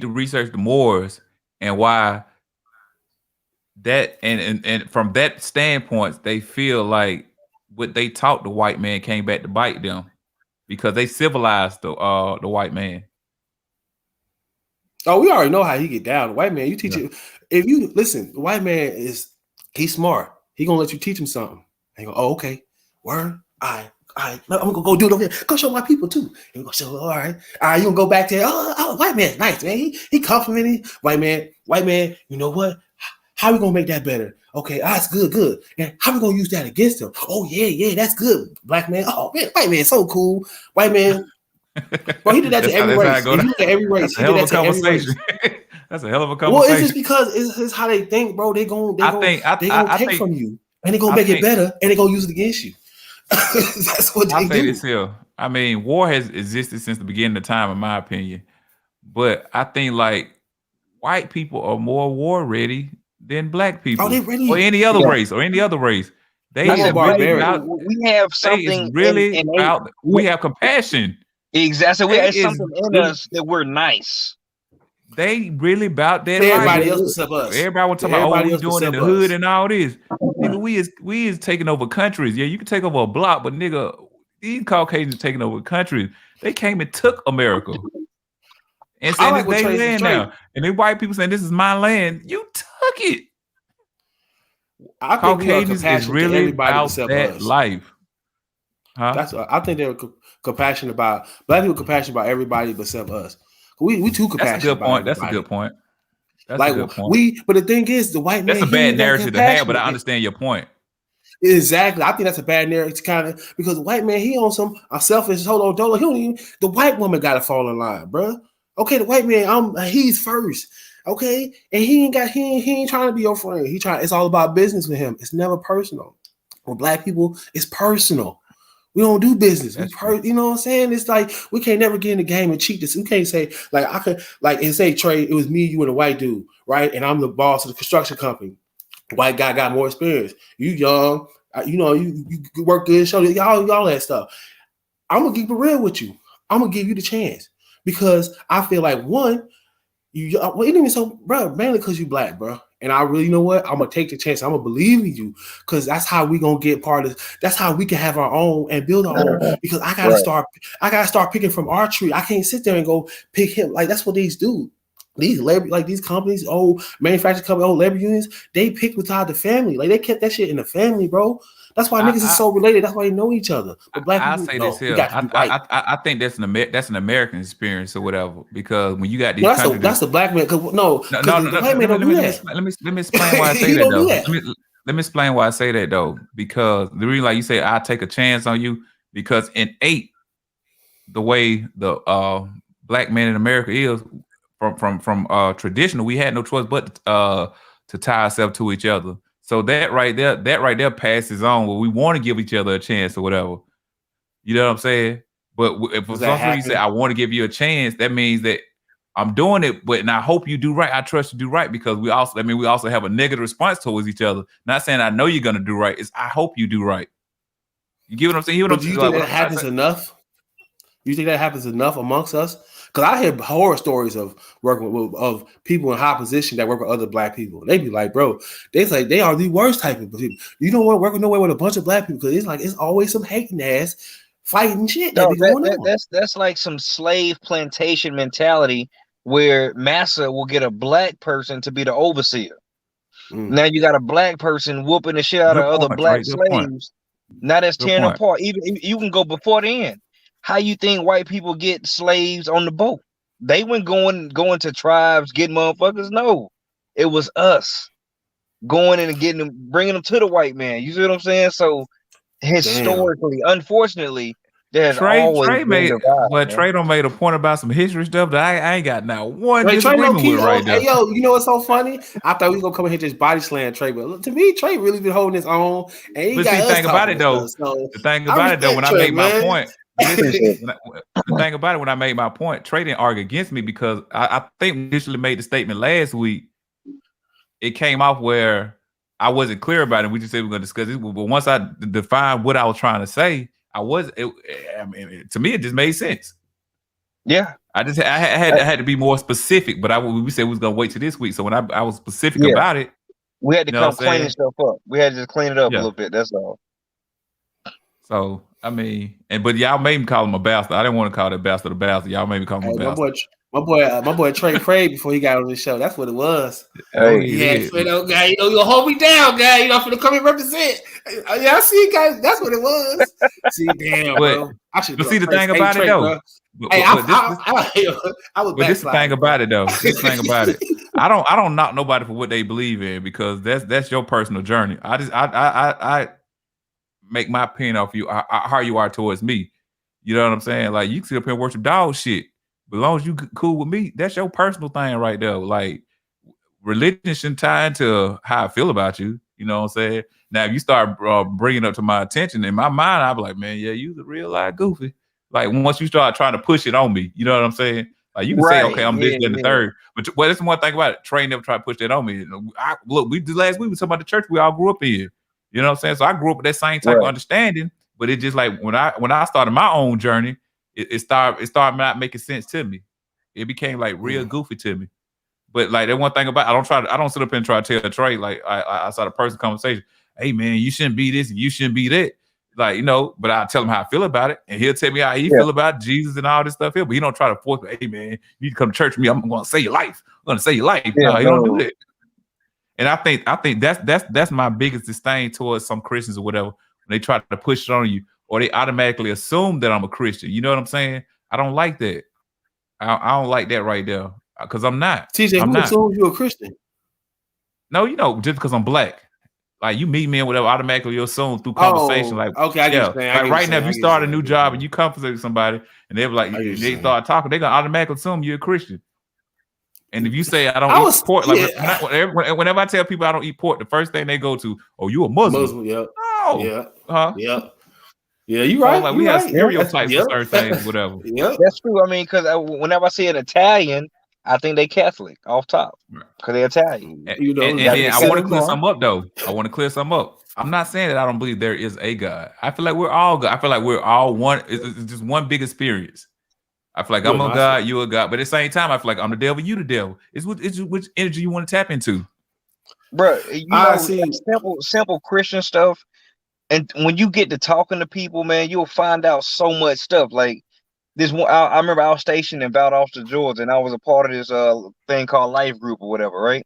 to research the Moors and why that and from that standpoint, they feel like what they taught the white man came back to bite them because they civilized the white man. Oh, we already know how he get down. The white man, you teach it. If you listen, the white man he's smart. He gonna let you teach him something. And you go, oh, okay, word. I'm gonna go do it over here. Go show my people too. And we go show. All right. You gonna go back there? Oh, white man, nice man. He complimented white man. You know what? How we gonna make that better? Okay, that's good. And how we gonna use that against him? Oh yeah, that's good. Black man. Oh man, white man, so cool. White man. Bro, he did that to every race. He did that to every race. That's a hell of a conversation. That's a hell of a conversation. Well, it's just because it's how they think, bro. They gonna take from you, and they gonna make it better, and they gonna use it against you. That's what they do. I say this here. I mean, war has existed since the beginning of time, in my opinion. But I think like white people are more war ready than black people, or any other race, They we have something we have compassion. Exactly. It's something in us that we're nice. They really about that. Everybody else except us. Everybody was talking about what we doing in the hood and all this. Nigga, we is taking over countries. Yeah, you can take over a block, but nigga, these Caucasians taking over countries. They came and took America. And said it's their land now. And then white people saying this is my land. You took it. I think Caucasians is really about that life. Huh? I think they're compassionate about black people. Compassionate about everybody except us. We too compassionate. That's a good point. That's a good point. That's like a good point. But the thing is, the white man. That's a bad narrative to have, but I understand your point. Exactly. I think that's a bad narrative, kind of, because the white man, he on some selfish hold on. He don't even. The white woman got to fall in line, bro. Okay, the white man, he's first. Okay, and he ain't trying to be your friend. It's all about business with him. It's never personal. With black people, it's personal. We don't do business. You know what I'm saying? It's like we can't never get in the game and cheat this. We can't say like I could like and say Trey, it was me, you, and a white dude, right? And I'm the boss of the construction company. White guy got more experience. You young, you work good, show y'all that stuff. I'm gonna keep it real with you. I'm gonna give you the chance because I feel like one, it ain't even so, bro, mainly because you black, bro. And I really, you know what? I'm gonna take the chance. I'm gonna believe in you because that's how we gonna get part of. That's how we can have our own and build our own. Because I gotta start picking from our tree. I can't sit there and go pick him. Like that's what these do. These labor, like these companies, old manufacturing companies, old labor unions, they pick without the family. Like they kept that shit in the family, bro. That's why niggas is so related. That's why they know each other. But black people, say this here. I think that's an American experience or whatever. Because when you got these, that's the black man. No. Let me explain why I say that though. Let me explain why I say that though. Because the reason, like you say, I take a chance on you. Because innate, the way the black man in America is from traditional, we had no choice but to tie ourselves to each other. So that right there passes on where we want to give each other a chance or whatever. You know what I'm saying? But if for some reason you say I want to give you a chance, that means that I'm doing it, but and I hope you do right. I trust you do right because we also have a negative response towards each other. Not saying I know you're gonna do right. It's I hope you do right. You get what I'm saying? Do you think that happens enough? You think that happens enough amongst us? Because I hear horror stories of working of people in high position that work with other black people. They be like, bro, they say they are the worst type of people. You don't want to work with nowhere with a bunch of black people because it's always some hating ass fighting shit. That's like some slave plantation mentality where massa will get a black person to be the overseer. Now you got a black person whooping the shit out of other black slaves. Now that's tearing apart. Even you can go before the end. How you think white people get slaves on the boat? They went going to tribes, getting motherfuckers. No, it was us going in and getting them, bringing them to the white man. You see what I'm saying? So historically, unfortunately, there's always Trey don't made a point about some history stuff that I ain't got now one disagreement with right now. Hey, yo, you know what's so funny? I thought we was gonna come in here just body slam Trey, but to me, Trey really been holding his own. And he but see, the thing about it though, when I made my point. The thing about it, when I made my point, Trey didn't argue against me because I think we initially made the statement last week. It came off where I wasn't clear about it. We just said we're going to discuss it. But once I defined what I was trying to say, to me, it just made sense. Yeah. I had to be more specific, but we said we was going to wait till this week. So when I was specific about it, we had to come clean stuff up. We had to just clean it up a little bit. That's all. So, but y'all made me call him a bastard. I didn't want to call that bastard a bastard. Y'all made me call him a bastard. My boy Trey prayed before he got on the show. That's what it was. Hey, he had to guy, you gonna hold me down, guy. You know, I'm gonna come and represent. Yeah, I see, guys. That's what it was. See, damn, bro. I should. But see, the thing about it though. This thing about it though. This thing about it. I don't knock nobody for what they believe in because that's your personal journey. I make my opinion off you how you are towards me. You know what I'm saying? Like you can sit up here and worship dog shit. But as long as you cool with me, that's your personal thing right there. Like religion shouldn't tie into how I feel about you. You know what I'm saying? Now, if you start bringing up to my attention, in my mind, I'll be like, man, yeah, you the real life goofy. Like once you start trying to push it on me, you know what I'm saying? Like you can say, okay, I'm this and the third. But that's one thing about it. Trey never tried to push that on me. Look, we did last week. We talking about the church we all grew up in. You know what I'm saying? So I grew up with that same type of understanding. But it just like when I started my own journey, it started not making sense to me. It became like real goofy to me. But like that one thing about I don't sit up and try to tell Trey like I saw the person conversation. Hey man, you shouldn't be this and you shouldn't be that. Like, but I tell him how I feel about it, and he'll tell me how he feel about Jesus and all this stuff here. But he don't try to force me. Hey man, you need to come to church with me. I'm going to save your life. I'm going to save your life. No, he don't do that. And I think that's my biggest disdain towards some Christians or whatever when they try to push it on you or they automatically assume that I'm a Christian. You know what I'm saying? I don't like that. I don't like that right there because I'm not. TJ, who assumes you're a Christian? No, just because I'm black. Like you meet me and whatever, automatically you'll assume through conversation. Like, okay, I get like right now, if you start a new job and you conversate with somebody and they're like, they start talking, they're gonna automatically assume you're a Christian. And if you say I don't eat pork, like whenever I tell people I don't eat pork, the first thing they go to, "Oh, you a Muslim?" Yeah. Oh, yeah. Yeah, you right. Like we have stereotypes for certain things, whatever. Yeah, that's true. I mean, because whenever I see an Italian, I think they Catholic off top because they're Italian. And then I want to clear something up, though. I want to clear something up. I'm not saying that I don't believe there is a God. I feel like we're all God. I feel like we're all one. It's just one big experience. I feel like I'm a God, you're a God. But at the same time, I feel like I'm the devil, you the devil. It's which energy you want to tap into. Bro, simple Christian stuff. And when you get to talking to people, man, you'll find out so much stuff. Like this one, I remember I was stationed in Valdosta, Georgia, and I was a part of this thing called Life Group or whatever, right?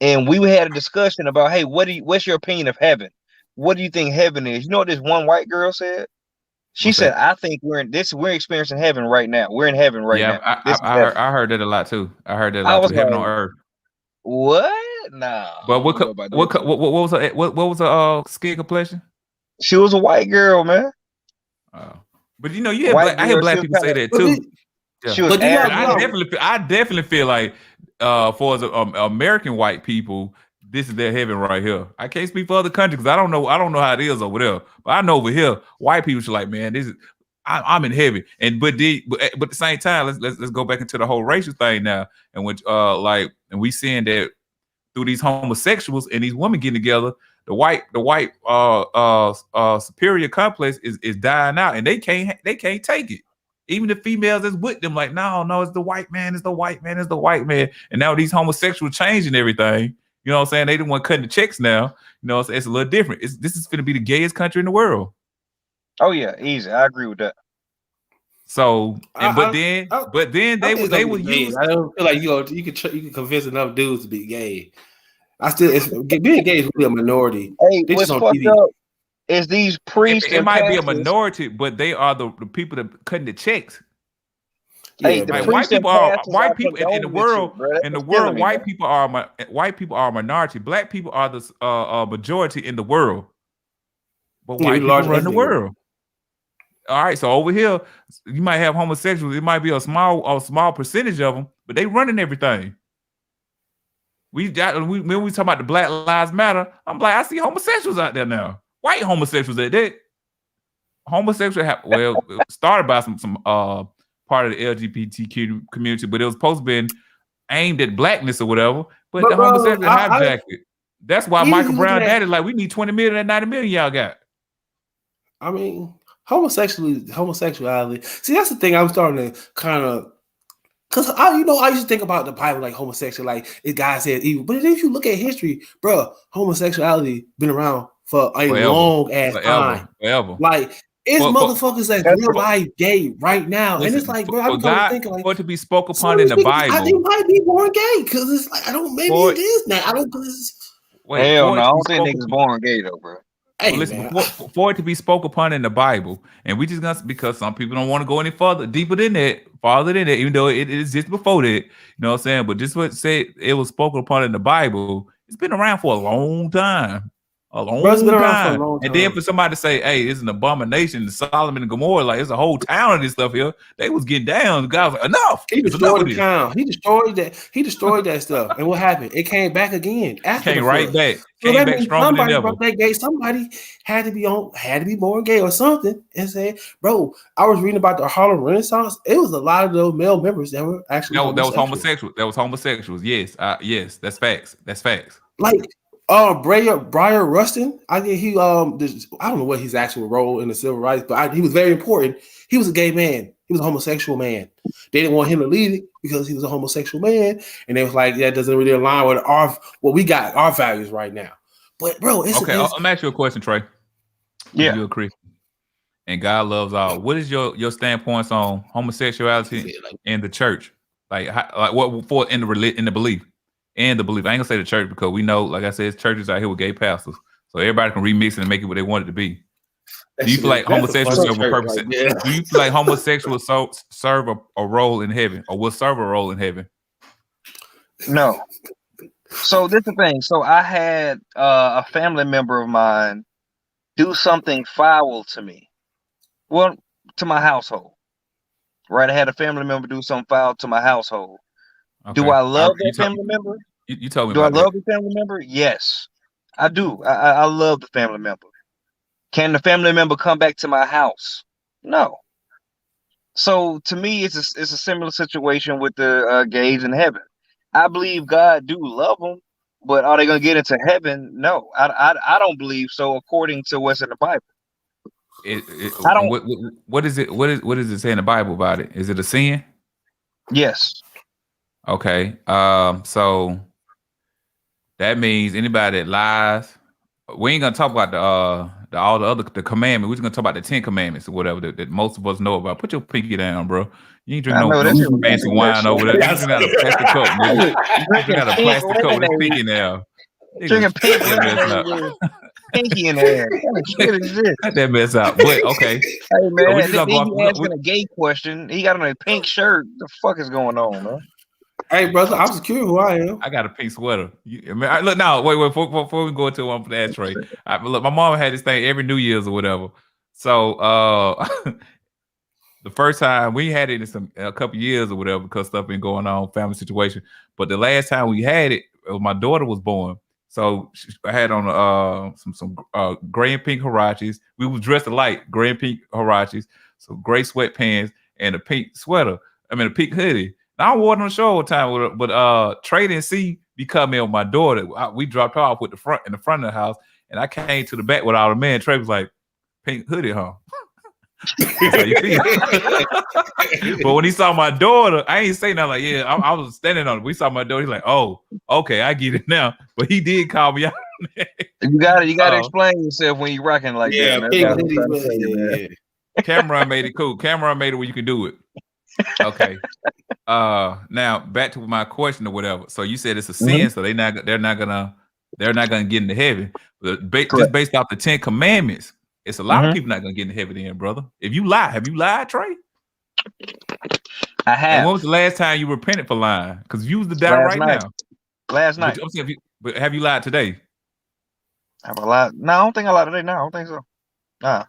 And we had a discussion about, hey, what's your opinion of heaven? What do you think heaven is? You know what this one white girl said? She said, I think we're experiencing heaven right now. We're in heaven right now. I heard that a lot too. I heard that a lot too. Heaven on earth. What? Nah. But what was her skin complexion? She was a white girl, man. But you I hear black people say that too. She was I definitely feel like for American white people, this is their heaven right here. I can't speak for other countries because I don't know how it is over there. But I know over here, white people should like, man, this is I'm in heaven. But at the same time, let's go back into the whole racial thing now. And which and we seeing that through these homosexuals and these women getting together, the white superior complex is dying out, and they can't take it. Even the females that's with them, like, no, it's the white man, it's the white man, it's the white man. And now these homosexuals changing everything. You know what I'm saying? They the one cutting the checks now. You know, it's a little different. This is going to be the gayest country in the world. Oh yeah, easy. I agree with that. So, but then they would use. I don't feel like you can convince enough dudes to be gay. Being gay is really a minority. Hey, what's fucked up is these priests. It might be a minority, but they are the people that cutting the checks. Hey, like white people in the world. White people are a minority. Black people are the majority in the world. But white people run the world. All right, so over here you might have homosexuals. It might be a small percentage of them, but they running everything. When we talk about the Black Lives Matter, I'm like, I see homosexuals out there now. White homosexuals at that. Homosexual started by some part of the LGBTQ community, but it was supposed to be aimed at blackness or whatever. But the homosexual hijacked it. That's why Michael Brown daddy like, we need 20 million and 90 million y'all got. I mean, homosexuality. See, that's the thing I'm starting to kind of, because I used to think about the Bible like homosexual, like it God said evil. But if you look at history, bro, homosexuality been around for a long ass time. Forever. Like it's motherfuckers that's real life gay right now. Listen, and it's like, bro, I'm thinking like, for it to be spoke upon in the Bible. They might be born gay because it's like, it is now. I don't. Hell no, I don't think niggas born gay though, bro. Hey, listen, for it to be spoke upon in the Bible, and we just gonna, because some people don't want to go any deeper than that, farther than that, even though it exists before that, you know what I'm saying? But this what said it was spoken upon in the Bible. It's been around for a long time. A long time. And then for somebody to say, hey, it's an abomination, the Solomon and Gomorrah, like it's a whole town of this stuff here. They was getting down. The guy was like, enough. He destroyed the town. He destroyed that stuff. And what happened? It came back again. Came right back. Came back stronger than ever. Somebody had to be born gay or something and say, bro, I was reading about the Harlem Renaissance. It was a lot of those male members that were actually that was homosexual. That was homosexuals. Yes. Yes, that's facts. That's facts. Like Briar Rustin, I think he I don't know what his actual role in the civil rights, but he was very important. He was a gay man, He was a homosexual man. They didn't want him to lead it because he was a homosexual man, and they was like, that doesn't really align with what we got, our values right now. But bro, okay. I'm ask you a question, Trey. Yeah, you a Christian, and God loves all. What is your standpoints on homosexuality in the church? Like what for in the belief? And the belief. I ain't gonna say the church because we know, like I said, churches out here with gay pastors, so everybody can remix it and make it what they want it to be. Do you feel like homosexuals serve a purpose? Like, yeah. Do you feel like homosexuals serve a role in heaven, or will serve a role in heaven? No. So this is the thing. So I had a family member of mine do something foul to me. Well, to my household. Right? I had a family member do something foul to my household. Okay. Do I love that family member? You told me. Do I love the family member? Yes, I do. I love the family member. Can the family member come back to my house? No. So to me, it's a similar situation with the gays in heaven. I believe God do love them, but are they going to get into heaven? No, I don't believe so. According to what's in the Bible, I don't. What is it? What does it say in the Bible about it? Is it a sin? Yes. Okay. So that means anybody that lies. We ain't gonna talk about all the other commandments. We're just gonna talk about the 10 Commandments or whatever that most of us know about. Put your pinky down, bro. You ain't drinking no fancy wine over there. You drink out a plastic cup, nigga. You drink out a plastic cup with a pinky now. Drinking pinky in there. What shit is this? Cut that mess out. But okay. Hey man, he asking a gay question. He got on a pink shirt. The fuck is going on, man? Hey, brother, I'm just curious who I am. I got a pink sweater. Look, now, wait, before we go into one for that tray. Look, my mom had this thing every New Year's or whatever. So the first time we had it in a couple years or whatever because stuff been going on, family situation. But the last time we had it, my daughter was born. So I had on some gray and pink huaraches. We was dressed alike, gray and pink huaraches, so gray sweatpants and a pink sweater. I mean, a pink hoodie. I wore it on the show all the time, but Trey didn't be coming with my daughter. We dropped her off in the front of the house, and I came to the back with all the men. Trey was like, "Pink hoodie, huh?" But when he saw my daughter, I ain't say nothing. Like, yeah, I was standing on it. We saw my daughter. He's like, "Oh, okay, I get it now." But he did call me out. You gotta explain yourself when you rocking like that. Cameron made it cool. Cameron made it where you can do it. Okay. Now back to my question or whatever. So you said it's a sin, so they're not gonna get into heaven. Just based off the 10 Commandments, it's a lot of people not gonna get into heaven. Then, brother, if you lie, have you lied, Trey? I have. And when was the last time you repented for lying? Because you was the die right now. Last night. But have you lied today? Have I lied? No, I don't think I lied today. No, I don't think so. Nah.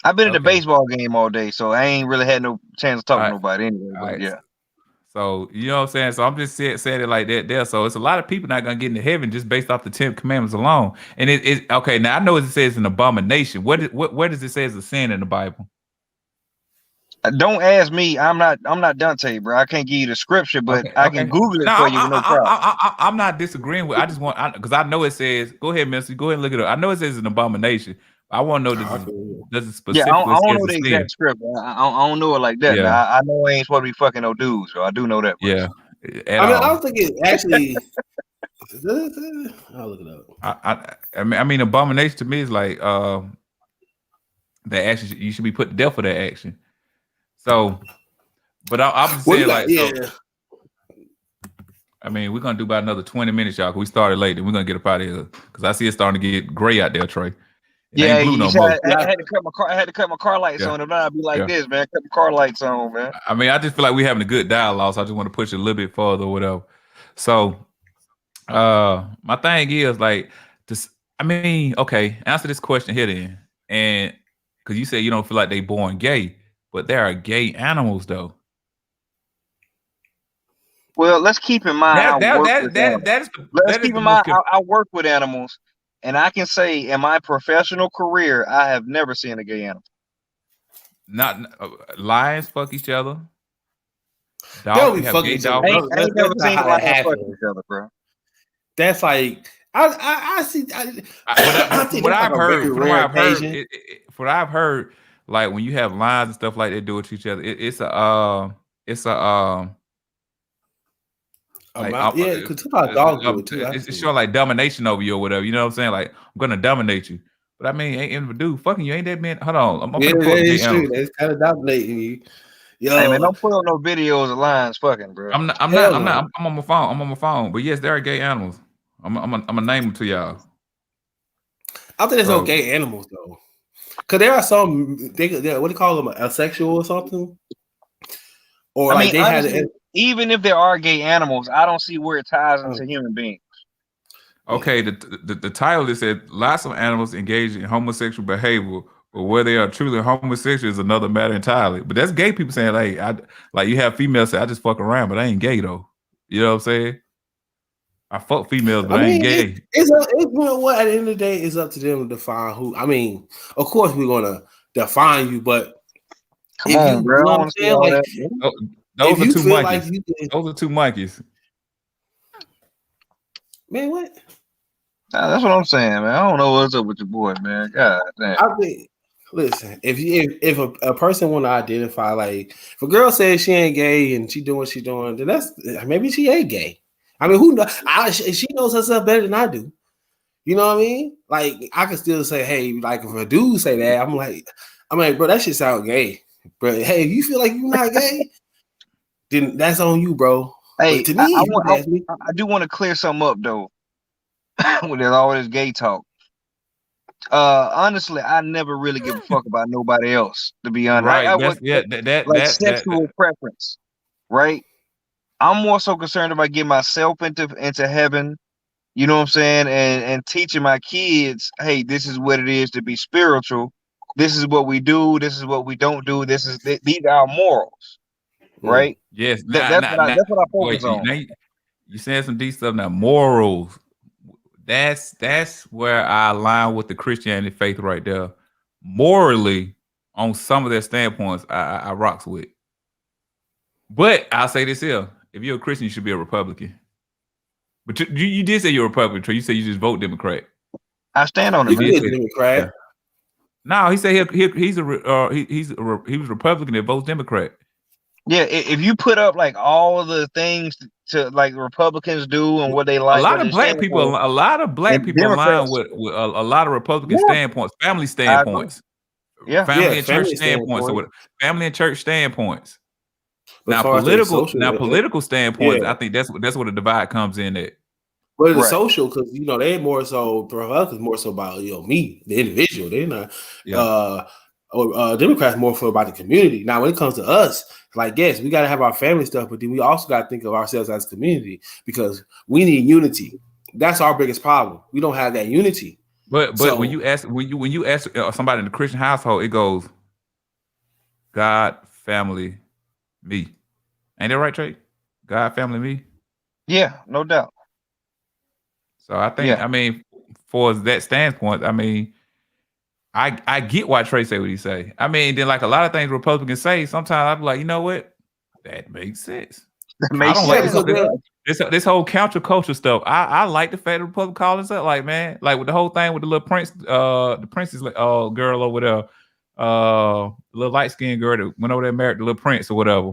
I've been at the baseball game all day, so I ain't really had no chance to talk to nobody anyway. But yeah. So you know what I'm saying? So I'm just saying it like that there. So it's a lot of people not gonna get into heaven just based off the 10 Commandments alone. And it okay. Now I know it says an abomination. Where does it say it's a sin in the Bible? Don't ask me. I'm not Dante, bro. I can't give you the scripture, but I can Google it for you. No problem. I'm not disagreeing with. I just want because I know it says. Go ahead, Mister. Go ahead and look it up. I know it says an abomination. I want to know does it specifically. Yeah, I don't know the exact script. I don't know it like that. Yeah. I know I ain't supposed to be fucking no dudes, so I do know that. Yeah. I don't think it actually. I'll look it up. I mean, abomination to me is like the action. You should be put to death for that action. So, but I'm just saying, like, so, I mean, we're gonna do about another 20 minutes, y'all. Cause we started late, and we're gonna get up out of here because I see it starting to get gray out there, Trey. I had to cut my car lights on. If not, I'd be like this, man. Cut my car lights on, man. I mean, I just feel like we're having a good dialogue, so I just want to push it a little bit further or whatever. So, my thing is like, okay, answer this question here then, and because you said you don't feel like they born gay, but there are gay animals though. Well, let's keep in mind. I work with animals. And I can say in my professional career, I have never seen a gay animal. Not lions fuck each other. Dogs be fucking each other. I ain't never seen lions fuck each other, bro. That's like I see. What I've heard, like when you have lines and stuff like they do with each other, it's a like, yeah, because Tupac dog do it too. It's showing like domination over you or whatever. You know what I'm saying? Like, I'm gonna dominate you. But I mean, ain't a dude fucking you. Ain't that man? Hold on. Yeah, that is true. That's kind of dominating you. Yo, hey man, don't put on no videos of lions fucking, bro. I'm on my phone. I'm on my phone. But yes, there are gay animals. I'm gonna name them to y'all. I think there's no gay animals though, because there are some. What do you call them? Asexual or something? Or I mean, honestly, even if there are gay animals, I don't see where it ties into human beings. Okay, the title is said lots of animals engage in homosexual behavior, but where they are truly homosexual is another matter entirely. But that's gay people saying, like you have females say, I just fuck around, but I ain't gay though. You know what I'm saying? I fuck females, but I ain't gay. It's you know what? At the end of the day, it's up to them to define who. I mean, of course we're gonna define you, but come on, bro. Those are two monkeys. Those are two monkeys. Man, what? Nah, that's what I'm saying, man. I don't know what's up with your boy, man. God damn. I think, listen, if a person want to identify, like, if a girl says she ain't gay and she doing what she doing, then that's maybe she ain't gay. I mean, who knows? She knows herself better than I do. You know what I mean? Like, I can still say, hey, like, if a dude say that, I'm like, bro, that shit sound gay. But hey, if you feel like you're not gay, then that's on you, bro. Hey, but to me, I do want to clear something up though. With all this gay talk. Honestly, I never really give a fuck about nobody else. To be honest, right? Sexual preference, right? I'm more so concerned about getting myself into heaven. You know what I'm saying, and teaching my kids, hey, this is what it is to be spiritual. This is what we do. This is what we don't do. These are our morals, right? Yes, that's what I focus on. You saying some deep stuff now. Morals. That's where I align with the Christianity faith right there. Morally, on some of their standpoints, I rocks with. But I'll say this here: if you're a Christian, you should be a Republican. But you did say you're a Republican. Trey. You said you just vote Democrat. I stand on it. He is Democrat. Yeah. No, he said he was Republican that votes Democrat. Yeah, if you put up like all of the things to like Republicans do and what they like, a lot of black people align with a lot of Republican standpoints, family standpoints, family and church standpoints, or family and church standpoints. Now political standpoints, I think that's where the divide comes in at. But it's social because they're more so Republicans more so about me, the individual. They're not Democrats more so about the community. Now, when it comes to us, like, yes, we got to have our family stuff, but then we also got to think of ourselves as a community because we need unity. That's our biggest problem. We don't have that unity. But when you ask somebody in the Christian household, it goes God, family, me. Ain't that right, Trey? God, family, me. Yeah, no doubt. So I think, I mean, for that standpoint, I mean, I get why Trey say what he say. I mean, then like a lot of things Republicans say, sometimes I'm like, you know what? That makes sense. I don't like this whole counterculture stuff. I like the fact that Republicans call us up, like, man, like with the whole thing with the little prince, the princess girl over there, the little light skinned girl that went over there married the little prince or whatever.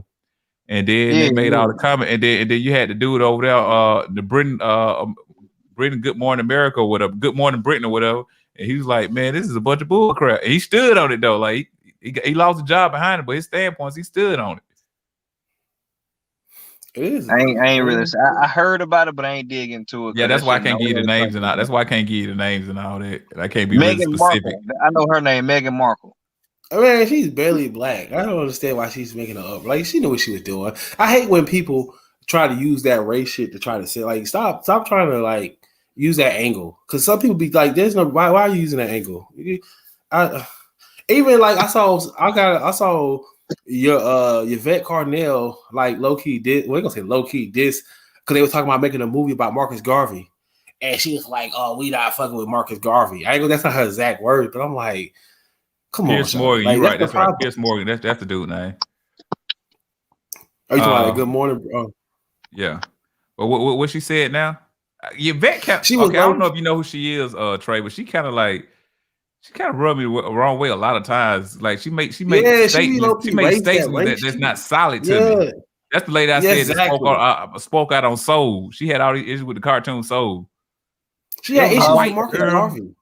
And then they made all the comment, and then you had to do it over there, the Britain Good Morning America or whatever, Good Morning Britain or whatever. And he was like, man, this is a bunch of bull crap. And he stood on it though. Like he lost the job behind it, but his standpoints, he stood on it. It is. I ain't really. I heard about it, but I ain't dig into it. Yeah, that's why I can't give you the names and all. That's why I can't give you the names and all that. I can't be really specific. Markle. I know her name, Meghan Markle. I mean, she's barely black. I don't understand why she's making her up. Like, she knew what she was doing. I hate when people try to use that race shit to try to say, like, stop trying to like use that angle. Because some people be like, there's no why are you using that angle? Even like I saw your Yvette Carnell like low key did. We're gonna say low key this because they were talking about making a movie about Marcus Garvey, and she was like, "Oh, we not fucking with Marcus Garvey." I ain't that's not her exact word, but I'm like, come Piers on, Morgan, like, you right? That's right. Piers Morgan, that's the dude name. Are you talking about Good Morning? Yeah, but what she said now? Yvette, she was. Okay, I don't know if you know who she is, Trey, but she kind of like She kind of rubbed me the wrong way a lot of times. Like she makes Yeah, statements. She makes statements that's not solid to me. That's the lady I said that spoke out on Soul. She had all these issues with the cartoon Soul. She had issues with Marcus Garvey.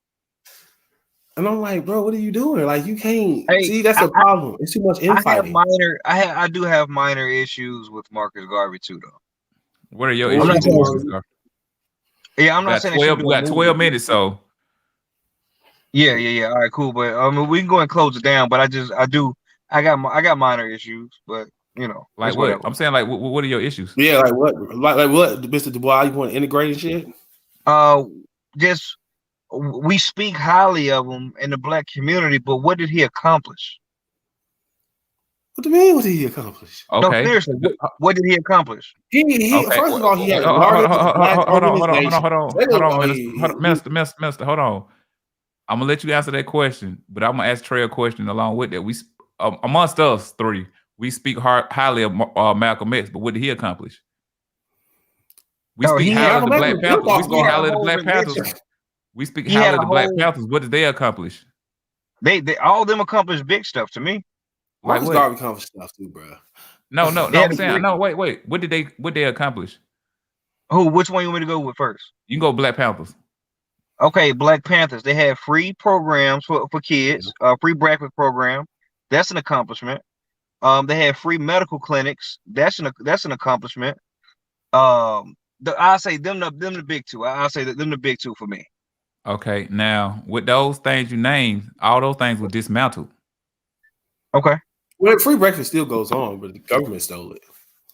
And I'm like, bro, what are you doing? Like, you can't see. That's a problem. It's too much infighting. I do have minor issues with Marcus Garvey too, though. What are your issues with Marcus Garvey? Yeah, I'm not saying 12. We got 12 minutes, so yeah. All right, cool. But we can go and close it down. But I got minor issues, but you know, like what? Whatever. I'm saying, like, what are your issues? Yeah, like what? Like what, Mr. Dubois? You want to integrate and shit? Just we speak highly of him in the black community, but what did he accomplish? What do you mean? What did he accomplish? Okay. No, seriously, what did he accomplish? First of all, he had hold on, Minister, hold on. I'm gonna let you answer that question, but I'm gonna ask Trey a question along with that. We amongst us three, we speak highly of Malcolm X, but what did he accomplish? We speak highly of the Black Panthers. We speak highly of the Black Panthers. We speak highly of the Black Panthers. What did they accomplish? They all of them accomplished big stuff to me. Marcus Garvey accomplished stuff too, bro. No. I'm saying no. Wait. What did they accomplish? Who? Which one you want me to go with first? You can go Black Panthers. Okay, Black Panthers. They had free programs for kids. Free breakfast program. That's an accomplishment. They had free medical clinics. That's an accomplishment. I say them the big two. I say that them the big two for me. Okay, now with those things you named, all those things were dismantled. Okay. Well, free breakfast still goes on, but the government stole it.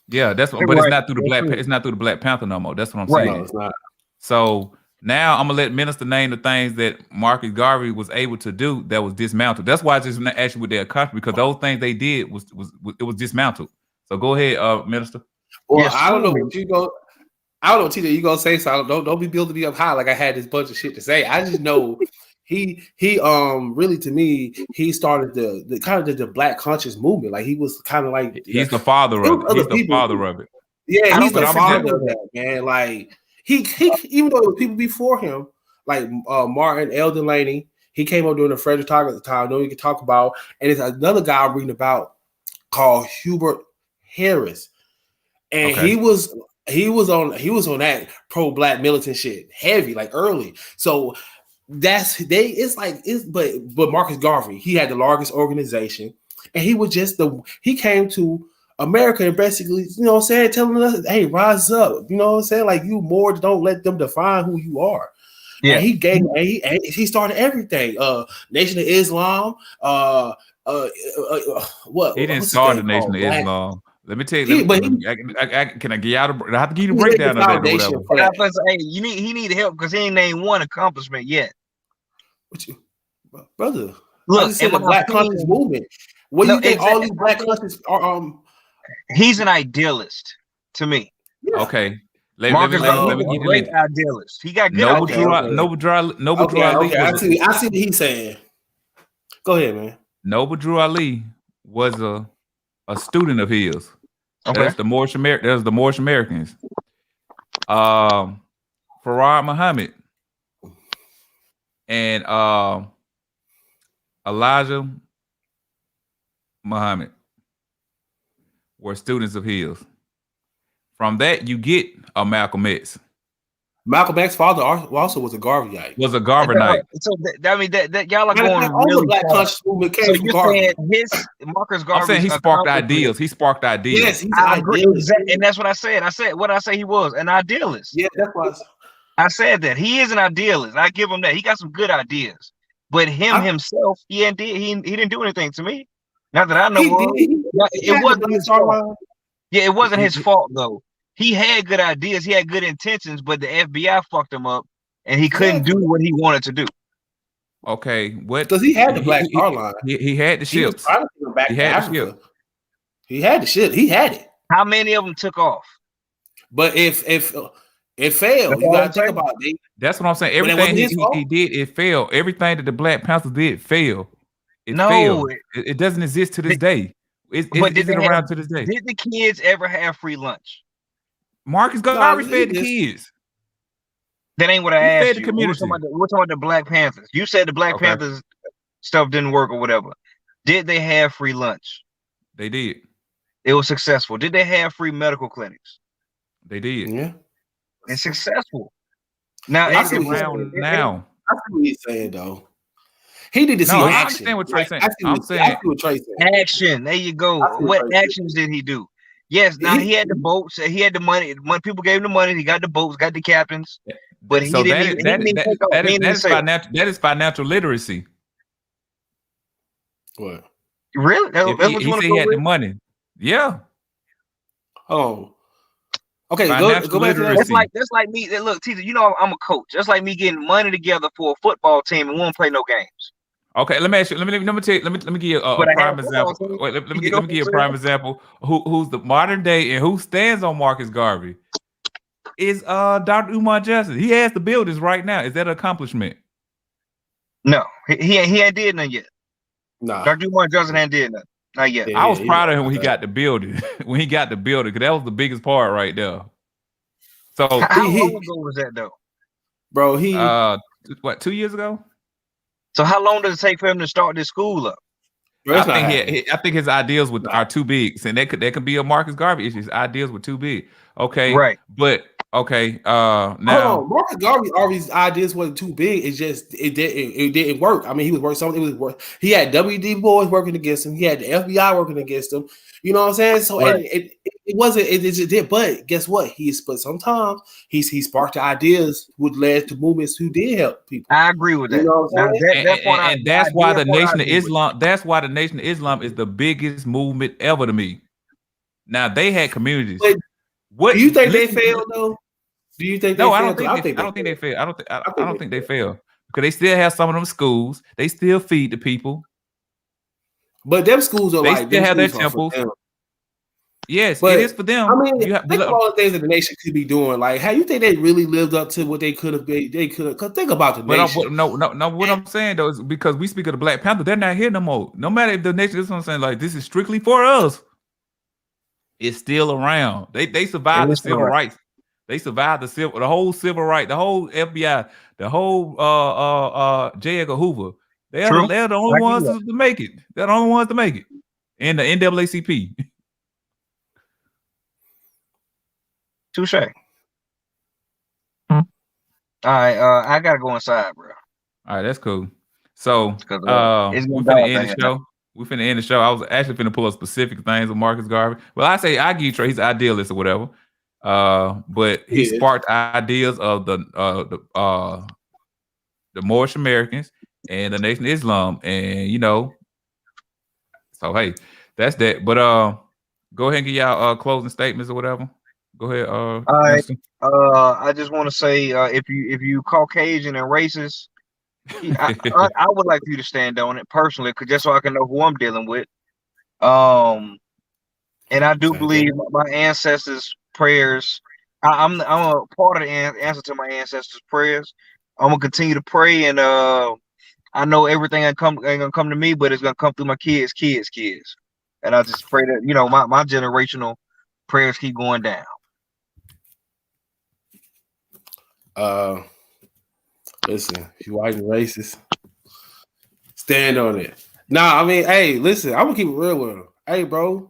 Yeah, that's what. But it's not through the Black. It's not through the Black Panther no more. That's what I'm saying. No, it's not. So now I'm gonna let Minister name the things that Marcus Garvey was able to do that was dismantled. That's why I just asked you what their country, because those things they did was dismantled. So go ahead, Minister. Well, yes, I don't know what you go. I don't know what you gonna say. So don't be building me up high like I had this bunch of shit to say. I just know he really, to me, he started the kind of the Black conscious movement. Like he was kind of like he's the father of it. He's the father of it. Yeah, he's the father of that, man. Like he even though there was people before him, like Martin L. Delaney, he came up during the Frederick Douglass time. No, you can talk about, and it's another guy I'm reading about called Hubert Harris, and he was on that pro-Black militant shit heavy, like early. So but Marcus Garvey, he had the largest organization, and he was just he came to America and basically, you know what I'm saying, telling us, hey, rise up, you know what I'm saying, like you more, don't let them define who you are. Yeah, and he started everything. Nation of Islam. What he didn't start the Nation of Islam. Let me tell you. Can I get out? I have to give you the breakdown of that. Or whatever. Hey, he need help because he ain't named one accomplishment yet. Brother, look, said the Black conscious movement. What do you think all these Black conscious are? He's an idealist to me. Yeah. Okay. Let me give you great idealist. He got good Noble Drew Ali. I see what he's saying. Go ahead, man. Noble Drew Ali was a student of his. Okay. That's the Moorish Americans. Farad Muhammad and Elijah Muhammad were students of his. From that, you get a Malcolm X. Malcolm X's father also was a Garveyite. Was a Garveyite. So that y'all are going really Black conscious movement came from Garvey. Marcus Garvey. I'm saying he sparked ideals. He sparked ideas. Yes, he's an idealist. And that's what I said. I said what I say he was an idealist. Yeah, that's what I said. That he is an idealist. I give him that. He got some good ideas, but himself, he didn't do anything to me. Not that I know. It wasn't his fault. Yeah, it wasn't his fault though. He had good ideas, he had good intentions, but the FBI fucked him up, and he couldn't do what he wanted to do. Okay, what? Because he had the Black Star Line. He had the ships. He had the ship. He had the ship. He had it. How many of them took off? But if it failed, you gotta think about it. That's what I'm saying. Everything he did, it failed. Everything that the Black Panthers did failed. It failed. It doesn't exist to this day. It's around to this day. Did the kids ever have free lunch? Marcus Garvey fed the kids. That ain't what I asked you. Community. We're talking about the Black Panthers. You said the Black Panthers stuff didn't work or whatever, did they have free lunch? They did. It was successful. Did they have free medical clinics? They did. Yeah. It's successful. Now Yeah, I it's see what Around now. I see what he's saying though. He need to see No, I action. understand what Trey saying. I see what Trey saying. action. There you go. What actions did he do? Yes, now he had the boats. He had the money. People gave him the money. He got the boats, got the captains. But So he that is financial literacy. What? Really? He said he had the money. Yeah. Oh. Okay, go back to that. That's like me. Look, teacher, you know I'm a coach. That's like me getting money together for a football team and we won't play no games. Okay, let me ask you. Let me give you a prime example. Wait, let me give you a prime example. Who's the modern day and who stands on Marcus Garvey is Dr. Umar Johnson. He has the buildings right now. Is that an accomplishment? No, he ain't did nothing yet. Nah. Dr. Umar Johnson ain't did nothing. Not yet. I was proud of him when he got the building. When he got the building, because that was the biggest part right there. So how long ago was that though? Bro, he 2 years ago? So how long does it take for him to start this school up? Bro, I think his ideas are too big, and that could be a Marcus Garvey issue. His ideas were too big. Okay, right. But okay, now Marcus Garvey's ideas wasn't too big. It's just it didn't work. I mean, he was working something. It was work. He had WD boys working against him. He had the FBI working against him. You know what I'm saying? So right. it wasn't. It just did. But guess what? But sometimes he sparked the ideas which led to movements who did help people. I agree with that. You know what I'm saying? That's why the Nation of Islam. That's why the Nation of Islam is the biggest movement ever to me. Now they had communities. What do you think they failed though? Do you think? No, I don't think they failed. I don't think they failed because they still have some of them schools. They still feed the people. But them schools are they still have their temples. Yes, but it is for them. I mean, think of all the things that the nation could be doing. Like, how you think they really lived up to what they could have been? They could have. Cause think about the nation. No. What I'm saying though is because we speak of the Black Panther, they're not here no more. No matter if the nation is what I'm saying, like this is strictly for us. It's still around. They survived the civil rights. They survived the whole civil right, the whole FBI, the whole J. Edgar Hoover. They're the only ones to make it. They're the only ones to make it. And the NAACP. Touche. All right, I gotta go inside, bro. All right, that's cool. So we finna end the show. We finna end the show. I was actually finna pull up specific things with Marcus Garvey. Well, I give you Trey, he's an idealist or whatever. But he sparked ideas of the Moorish Americans and the Nation of Islam, and so hey, that's that. But go ahead and give y'all closing statements or whatever. Go ahead. All right. I just want to say, if you Caucasian and racist, I would like for you to stand on it personally, because just so I can know who I'm dealing with. And I do believe my ancestors' prayers. I'm a part of the answer to my ancestors' prayers. I'm gonna continue to pray, and I know everything ain't gonna come to me, but it's gonna come through my kids. And I just pray that my generational prayers keep going down. Listen, if you white and racist, stand on it. Nah, I mean, hey, listen, I'm gonna keep it real with him. Hey, bro,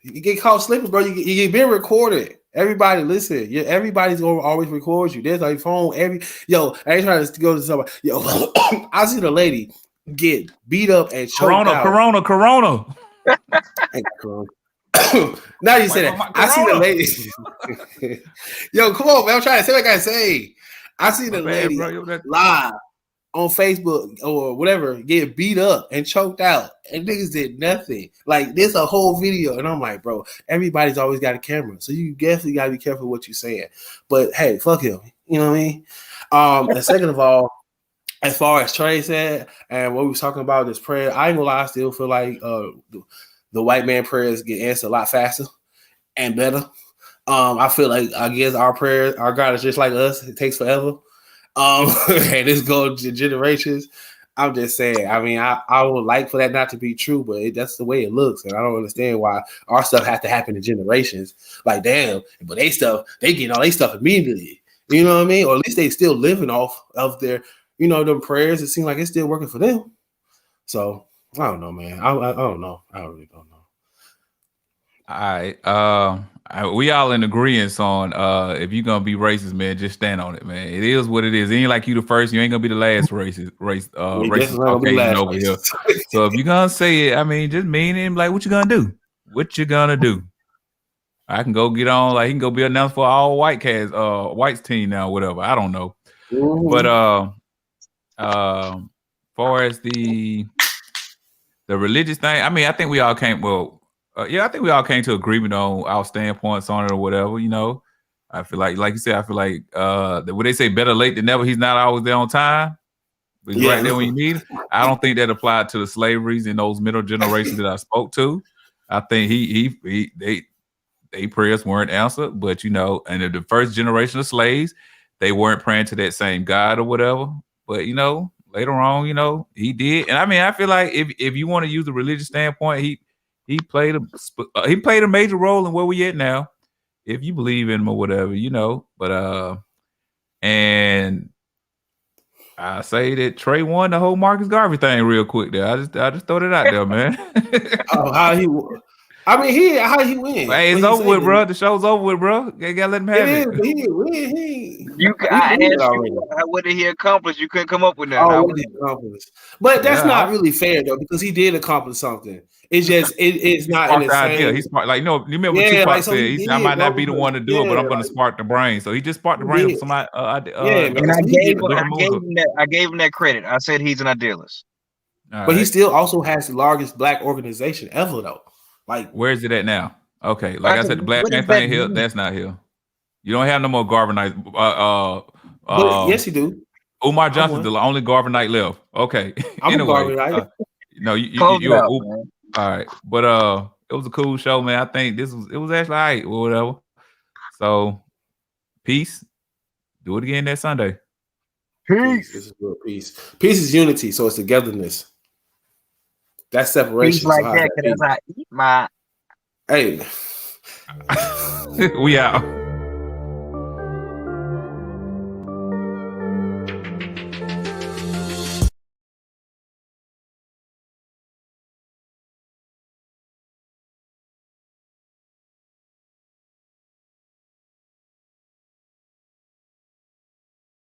you get caught slipping, bro. You get been recorded. Everybody, listen. Everybody's gonna always record you. There's a phone. I ain't trying to go to somebody. Yo, I seen a lady get beat up and choked out. Corona. Now you say that. I seen a lady. Yo, come on, man. I'm trying to say what I gotta say. I seen a lady live on Facebook or whatever get beat up and choked out, and niggas did nothing. Like, there's a whole video, and I'm like, bro, everybody's always got a camera, so you definitely gotta be careful what you're saying. But hey, fuck him. You know what I mean? And second of all, as far as Trey said, and what we was talking about this prayer, I ain't gonna lie, I still feel like the white man prayers get answered a lot faster and better. I feel like, I guess our prayers, our God is just like us. It takes forever. And this goes to generations. I'm just saying, I mean, I would like for that not to be true, but that's the way it looks. And I don't understand why our stuff has to happen in generations. Like, damn, but they getting all their stuff immediately. You know what I mean? Or at least they still living off of their, them prayers, it seems like it's still working for them. So I don't know, man. I don't know. I really don't know. All right. We all in agreement on if you're gonna be racist, man, just stand on it, man. It is what it is. It ain't like you the first, you ain't gonna be the last racist Caucasian over here. So if you're gonna say it, I mean, just mean it. Like, what you gonna do? What you gonna do? I can go get on, like he can go be announced for all whites team now, whatever. I don't know. Mm-hmm. But far as the religious thing, I mean, I think we all came. Well, I think we all came to agreement on our standpoints on it or whatever. I feel like you said, I feel like when they say better late than never, he's not always there on time. But he's right there when you need him. I don't think that applied to the slaveries in those middle generations that I spoke to. I think they prayers weren't answered, but and in the first generation of slaves, they weren't praying to that same God or whatever. But later on, he did. And I mean, I feel like if you want to use the religious standpoint, he played a major role in where we at now. If you believe in him or whatever, But and I say that Trey won the whole Marcus Garvey thing real quick there. I just throw it out there, man. How he win? Hey, it's over with, bro. The show's over with, bro. You gotta let him have it. I asked you what did he accomplish? You couldn't come up with that. What did he accomplish? But that's not really fair though, because he did accomplish something. It's just it's not in the same. He's smart. Like, you remember what Tupac said? I might not be the one to do it, but I'm going to spark the brain. So he just sparked the brain of somebody. And I gave him that credit. I said he's an idealist. But he still also has the largest black organization ever, though. Like, where is it at now? Okay, like I said, the Black Panther ain't here. That's not here. You don't have no more Garvey Knight. Yes, you do. Umar Johnson's the only Garvey Knight left. Okay. Anyway, Garvey Knight. You all right, but it was a cool show, man. I think it was actually all right or whatever. So, peace. Do it again next Sunday. Peace. This is real peace. Peace is unity, so it's togetherness. That's separation. Peace like that, because I eat my. Hey. We out.